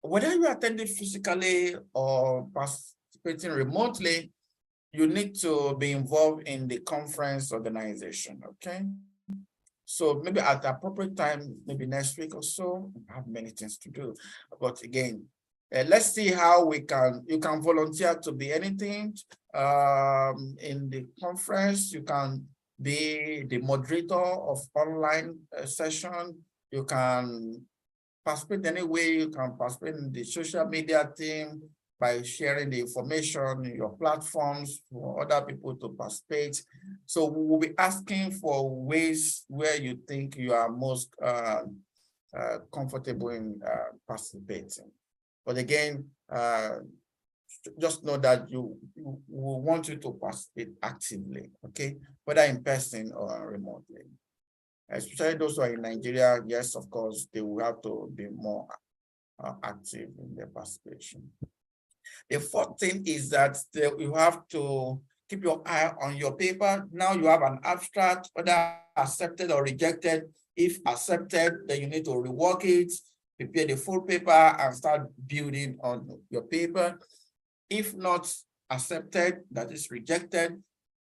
whether you attended physically or participating remotely, you need to be involved in the conference organization, okay? So maybe at the appropriate time, maybe next week or so, I have many things to do. But again, let's see how you can volunteer to be anything in the conference. You can be the moderator of online session. You can participate any way. You can participate in the social media team by sharing the information in your platforms for other people to participate. So we will be asking for ways where you think you are most comfortable in participating. But again, just know that we want you to participate actively, okay? Whether in person or remotely. Especially those who are in Nigeria, yes, of course, they will have to be more active in their participation. The fourth thing is that you have to keep your eye on your paper. Now you have an abstract, whether accepted or rejected. If accepted, then you need to rework it, prepare the full paper and start building on your paper. If not accepted, that is rejected,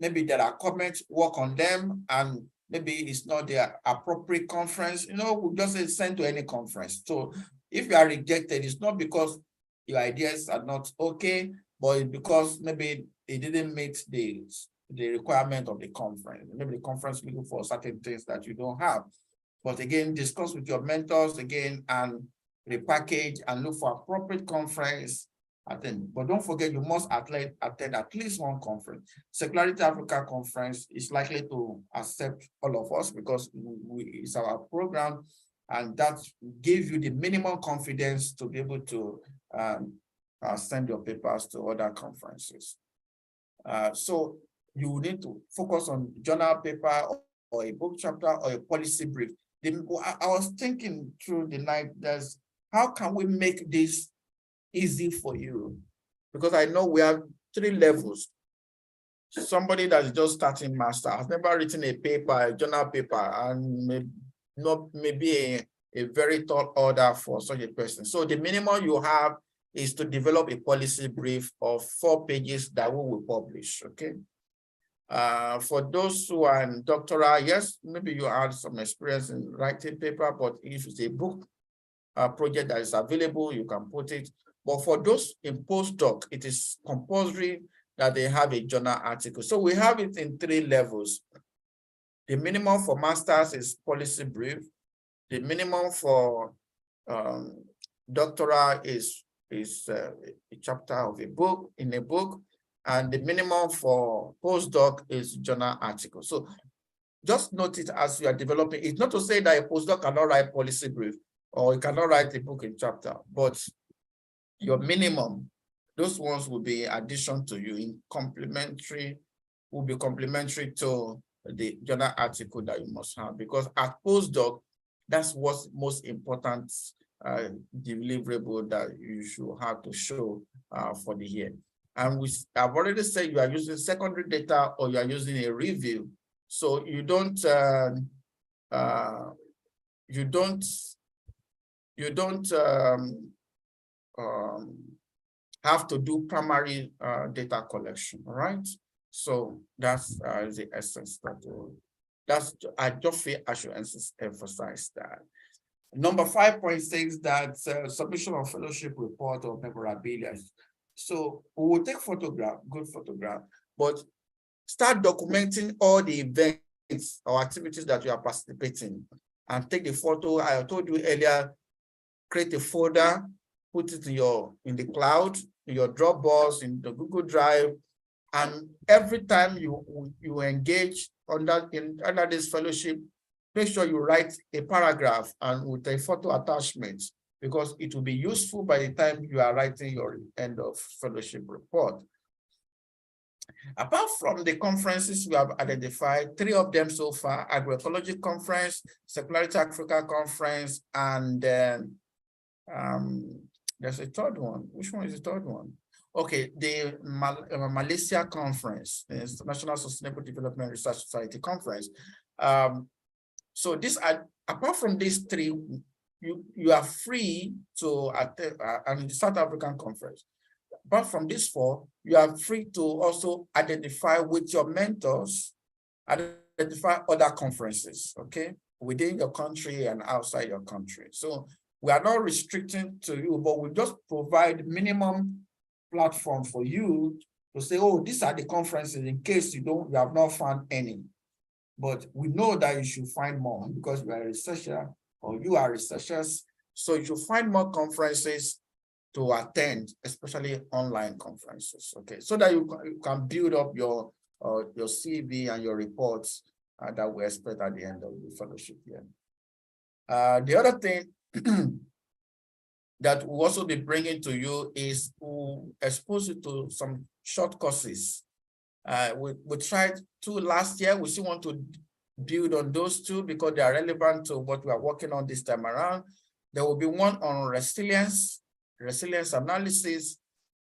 maybe there are comments, work on them, and maybe it's not the appropriate conference, we just send to any conference. So if you are rejected, it's not because your ideas are not okay, but it's because maybe it didn't meet the requirement of the conference. Maybe the conference looking for certain things that you don't have. But again, discuss with your mentors again and repackage and look for appropriate conference. But don't forget, you must attend at least one conference. Secularity Africa conference is likely to accept all of us because it's our program, and that gives you the minimum confidence to be able to send your papers to other conferences. So you need to focus on journal paper or a book chapter or a policy brief. I was thinking through the night, how can we make this easy for you? Because I know we have 3 levels. Somebody that's just starting master has never written a paper, a journal paper, and maybe a very tall order for such a person. So the minimum you have is to develop a policy brief of 4 pages that we will publish, okay? For those who are in doctoral, yes, maybe you had some experience in writing paper, but if it's a book project that is available, you can put it. But for those in postdoc, it is compulsory that they have a journal article. So we have it in 3 levels. The minimum for masters is policy brief. The minimum for doctoral is a chapter of a book, in a book. And the minimum for postdoc is journal article. So just note it as you are developing. It's not to say that a postdoc cannot write policy brief or you cannot write a book in chapter, but your minimum, those ones will be addition to you in complementary, will be complementary to the journal article that you must have, because at postdoc, that's what's most important deliverable that you should have to show for the year. And I've already said you are using secondary data or you are using a review. So you don't have to do primary data collection, all right? So that's the essence I just feel I should emphasize that. Number 5.6, that submission of fellowship report or memorabilia. So we will take good photograph, but start documenting all the events or activities that you are participating and take the photo. I told you earlier, create a folder, put it in the cloud, in your Dropbox, in the Google Drive, and every time you engage under this fellowship, make sure you write a paragraph and with a photo attachment, because it will be useful by the time you are writing your end of fellowship report. Apart from the conferences, we have identified 3 of them so far: Agroecology Conference, Secularity Africa Conference, and then there's a 3rd one. Which one is the 3rd one? Okay, the Malaysia Conference, the National Sustainable Development Research Society Conference. So apart from these 3, you are free to attend the South African Conference. Apart from these 4, you are free to also identify with your mentors, identify other conferences, okay, within your country and outside your country. So We are not restricting to you, but we just provide minimum platform for you to say, oh, these are the conferences in case you have not found any. But we know that you should find more because we are a researcher or you are researchers. So you should find more conferences to attend, especially online conferences, okay? So that you can build up your CV and your reports that we expect at the end of the fellowship year. The other thing that we'll also be bringing to you is to expose you to some short courses. We tried 2 last year. We still want to build on those 2 because they are relevant to what we are working on this time around. There will be one on resilience analysis,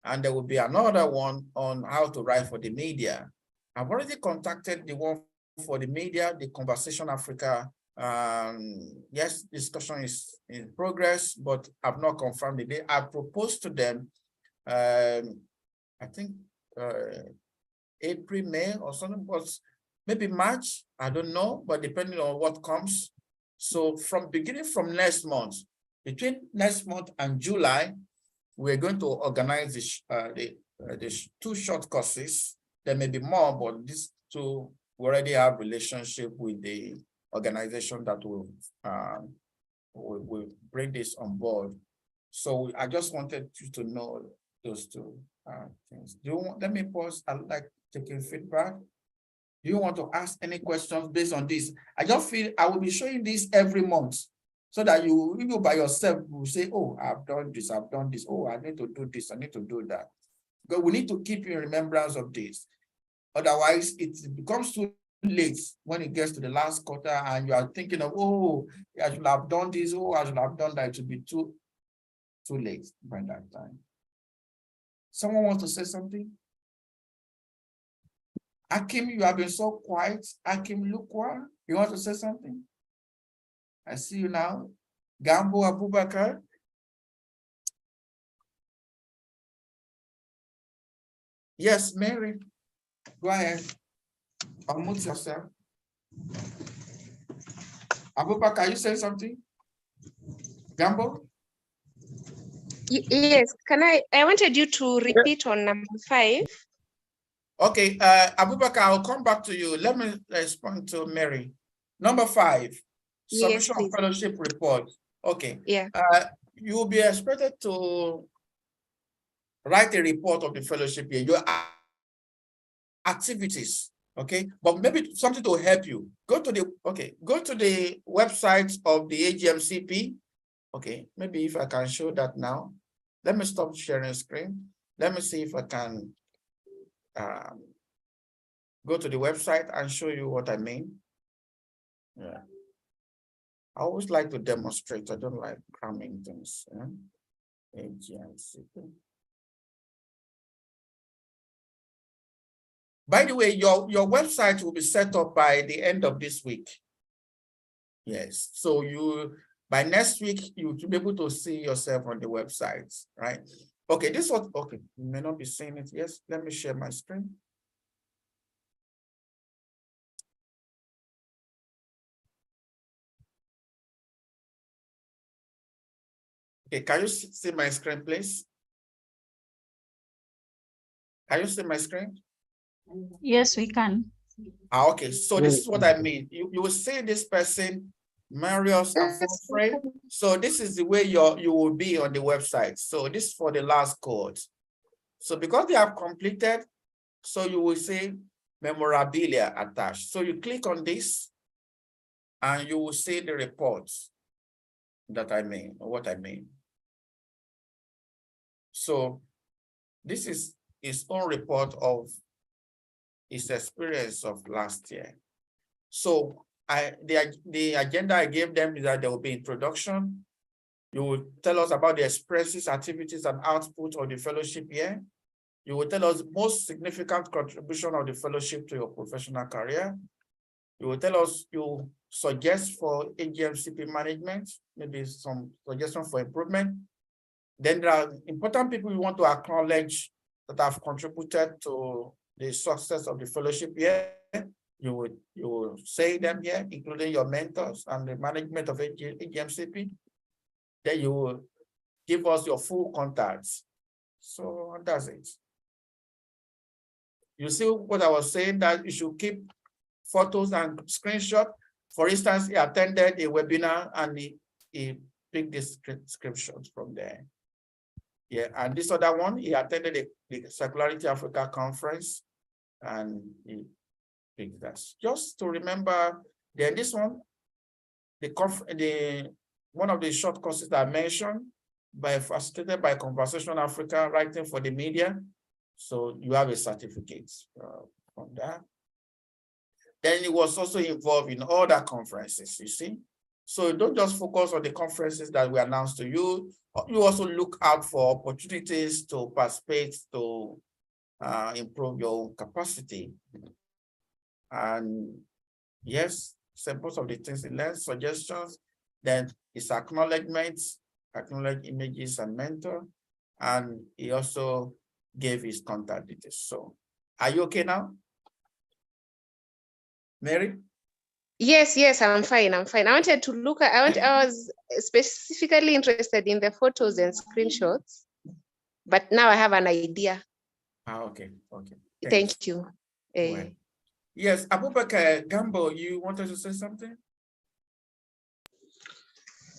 and there will be another one on how to write for the media. I've already contacted the one for the media, the Conversation Africa. Yes, discussion is in progress, but I've not confirmed the date. I proposed to them, I think April, May or something, but maybe March, I don't know, but depending on what comes. So beginning from next month, between next month and July, we're going to organize the 2 short courses. There may be more, but these 2, we already have relationship with the organization that will bring this on board. So I just wanted you to know those 2 things. Let me pause. I'd like taking feedback. Do you want to ask any questions based on this? I just feel I will be showing this every month so that you by yourself will say, oh, I've done this, oh, I need to do this, I need to do that. But we need to keep in remembrance of this. Otherwise, it becomes too late when it gets to the last quarter and you are thinking of, oh, I should have done this, oh, I should have done that. It should be too late by that time. Someone wants to say something? Akim, you have been so quiet. Akim Lukwa, you want to say something? I see you now. Gambo Abubakar. Yes, Mary. Go ahead. Unmute yourself. Abubakar, you say something? Gambo? Yes, I wanted you to repeat on number 5. Okay, Abubakar, I'll come back to you. Let me respond to Mary. Number 5, submission of fellowship report. Okay. Yeah. You will be expected to write a report of the fellowship year, your activities, okay? But maybe something to help you. Go to the website of the AGMCP. Okay, maybe if I can show that now. Let me stop sharing screen. Let me see if I can go to the website and show you what I mean. Yeah. I always like to demonstrate. I don't like cramming things. Yeah? AGMCP. By the way, your website will be set up by the end of this week. Yes, so by next week, you will be able to see yourself on the website, right? Okay, okay, you may not be seeing it. Yes, let me share my screen. Okay, can you see my screen, please? Can you see my screen? Yes, we can. Okay, so this is what I mean. You will see this person, Marius Afofre. So this is the way you will be on the website. So this is for the last cohort. So because they have completed, so you will see memorabilia attached. So you click on this and you will see the reports that I mean, or what I mean. So this is his own report of his experience of last year. So the agenda I gave them is that there will be introduction. You will tell us about the experiences, activities, and output of the fellowship year. You will tell us most significant contribution of the fellowship to your professional career. You will tell us, you suggest for AGMCP management, maybe some suggestions for improvement. Then there are important people you want to acknowledge that have contributed to the success of the fellowship year. You will say them here, including your mentors and the management of AGMCP. then you will give us your full contacts. So that's it. You see what I was saying, that you should keep photos and screenshots. For instance, he attended a webinar and he picked the screenshots from there. Yeah, and this other one, he attended the Circularity Africa conference and he picked that. Just to remember, then this one, one of the short courses that I mentioned, facilitated by Conversation Africa, writing for the media. So you have a certificate from that. Then he was also involved in other conferences, you see. So don't just focus on the conferences that we announced to you. You also look out for opportunities to participate, to improve your own capacity. And yes, most of the things he learned, suggestions, then his acknowledgements, acknowledge images and mentor. And he also gave his contact details. So are you okay now? Mary? Yes, I'm fine. I wanted to look at, I was specifically interested in the photos and screenshots, but now I have an idea. Okay. Thank you. Well, yes, Abubakar Gambo, you wanted to say something?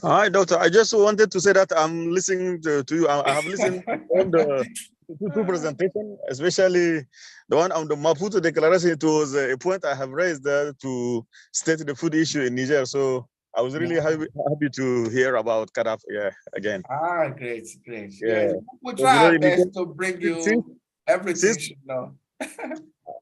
Hi, Doctor. I just wanted to say that I'm listening to you. I have listened to all the two presentations, especially the one on the Maputo Declaration. It was a point I have raised to state the food issue in Niger. So I was really happy to hear about Kadaf again. Great. Yeah. Yes. We'll try our best to bring you everything you know.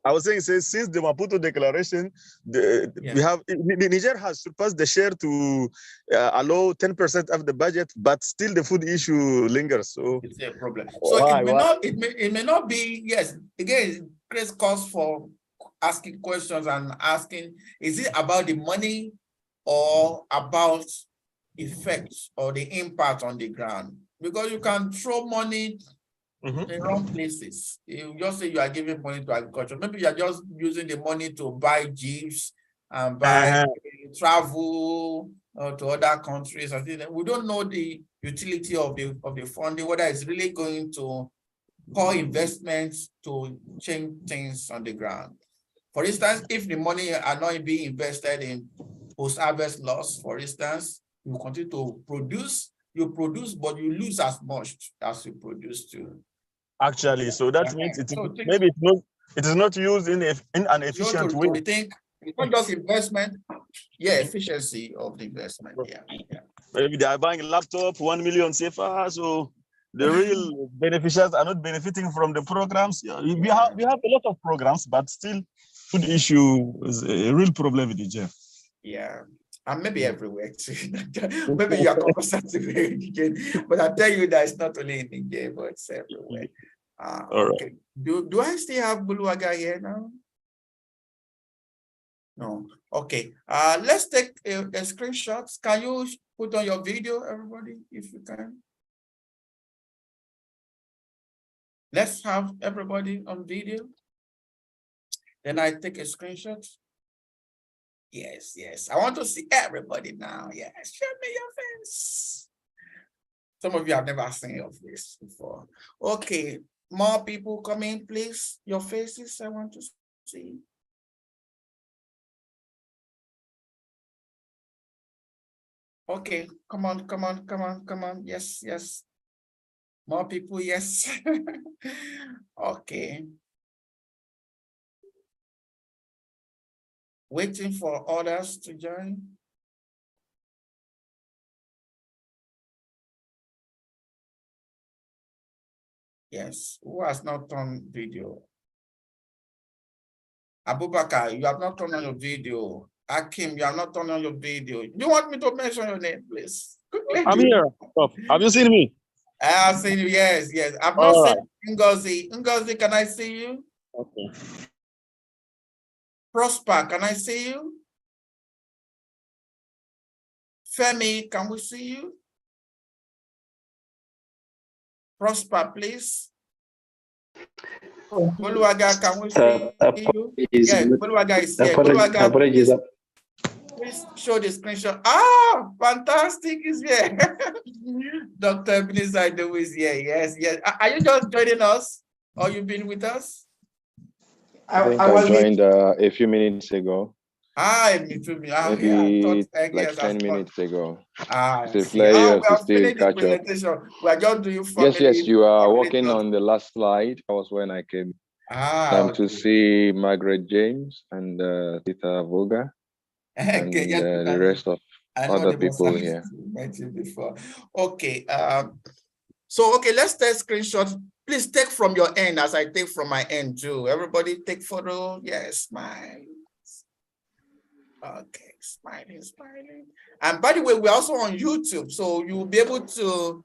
I was saying, since the Maputo Declaration, Niger has surpassed the share to allow 10% of the budget, but still the food issue lingers. So it's a problem. So it may not be, yes, again, it creates cause for asking questions and asking, is it about the money or about effects or the impact on the ground? Because you can throw money in the wrong places. You just say you are giving money to agriculture. Maybe you are just using the money to buy jeeps and buy travel to other countries. I think we don't know the utility of the funding, whether it's really going to call investments to change things on the ground. For instance, if the money are not being invested in post-harvest loss, for instance, you continue to produce, but you lose as much as you produce too. Actually, so that means maybe it is not used in an efficient way. We think it's not just investment, efficiency of the investment. Maybe they are buying a laptop, 1 million CFA, so the real beneficiaries are not benefiting from the programs. We have a lot of programs, but still food issue is a real problem in Niger. Yeah. And maybe everywhere too. Maybe you are compensating again, but I tell you that it's not only in Niger, but it's everywhere. Okay. Do I still have Buluwaga here now? No. Okay. Let's take a screenshot. Can you put on your video, everybody, if you can? Let's have everybody on video. Then I take a screenshot. Yes. I want to see everybody now. Yes, show me your face. Some of you have never seen your face before. Okay, more people come in, please. Your faces, I want to see. Okay, come on. Yes. More people, yes. Okay. Waiting for others to join. Yes, who has not turned video? Abubakar, you have not turned on your video. Akim, you have not turned on your video. Do you want me to mention your name, please? Quickly. I'm here. Have you seen me? I have seen you, yes. I've not seen Ngozi. Ngozi, can I see you? Okay. Prosper, can I see you? Femi, can we see you? Prosper, please. Buluwaga, can we see you? Yes, Buluwaga is here. Buluwaga, Please show the screenshot. Ah, fantastic is here. Dr. Ebenezer Idowu is here. Yes, yes. Are you just joining us or you've been with us? I think I joined a few minutes ago. Ah, me too. Maybe I like 10 minutes ago. Ah, It's a see. We pleasure to are still finished the catch up. presentation. We are just doing Yes, yes, you are working thoughts. on the last slide. That was when I came. Ah, Time okay. to see Margaret James and Tita Voga and Okay, yes, the rest of other people have here. met you before. Okay, so okay, let's take screenshots. Please take from your end as I take from my end too. Everybody take photo. Yes, smile. Okay, smiling, smiling. And by the way, we're also on YouTube, so you'll be able to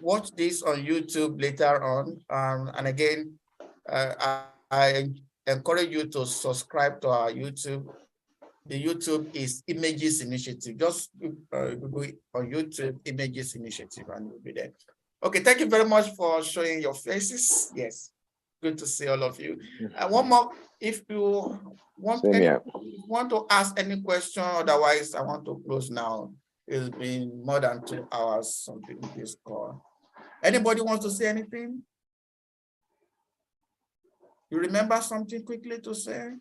watch this on YouTube later on. And again, I encourage you to subscribe to our YouTube. The YouTube is Images Initiative. Just go on YouTube, Images Initiative, and you'll be there. Okay, thank you very much for showing your faces. Yes, good to see all of you. One more, if you want to ask any question, otherwise I want to close now. It's been more than 2 hours something in this call. Anybody wants to say anything? You remember something quickly to say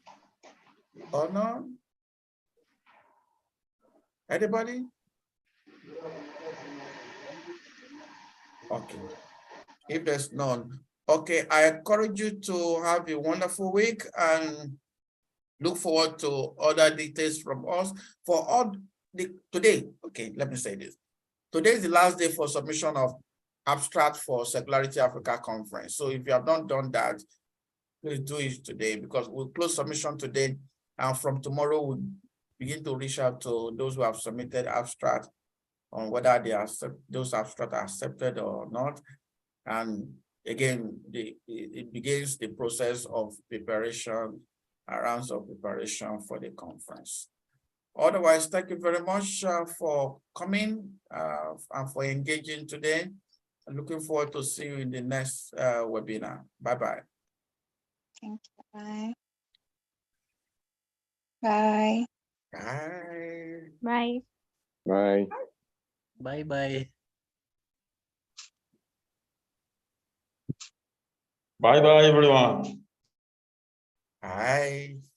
or no? Anybody? Okay. If there's none, okay, I encourage you to have a wonderful week and look forward to other details from us for all today. Okay, let me say this. Today is the last day for submission of abstract for Circularity Africa Conference. So if you have not done that, please do it today because we'll close submission today. And from tomorrow, we'll begin to reach out to those who have submitted abstract on whether they are those abstracts are accepted or not. And again, it begins the process of preparation, rounds of preparation for the conference. Otherwise, thank you very much for coming and for engaging today. I'm looking forward to see you in the next webinar. Bye-bye. Thank you. Bye. Bye. Bye. Bye. Bye. Bye-bye. Bye-bye, everyone. Bye.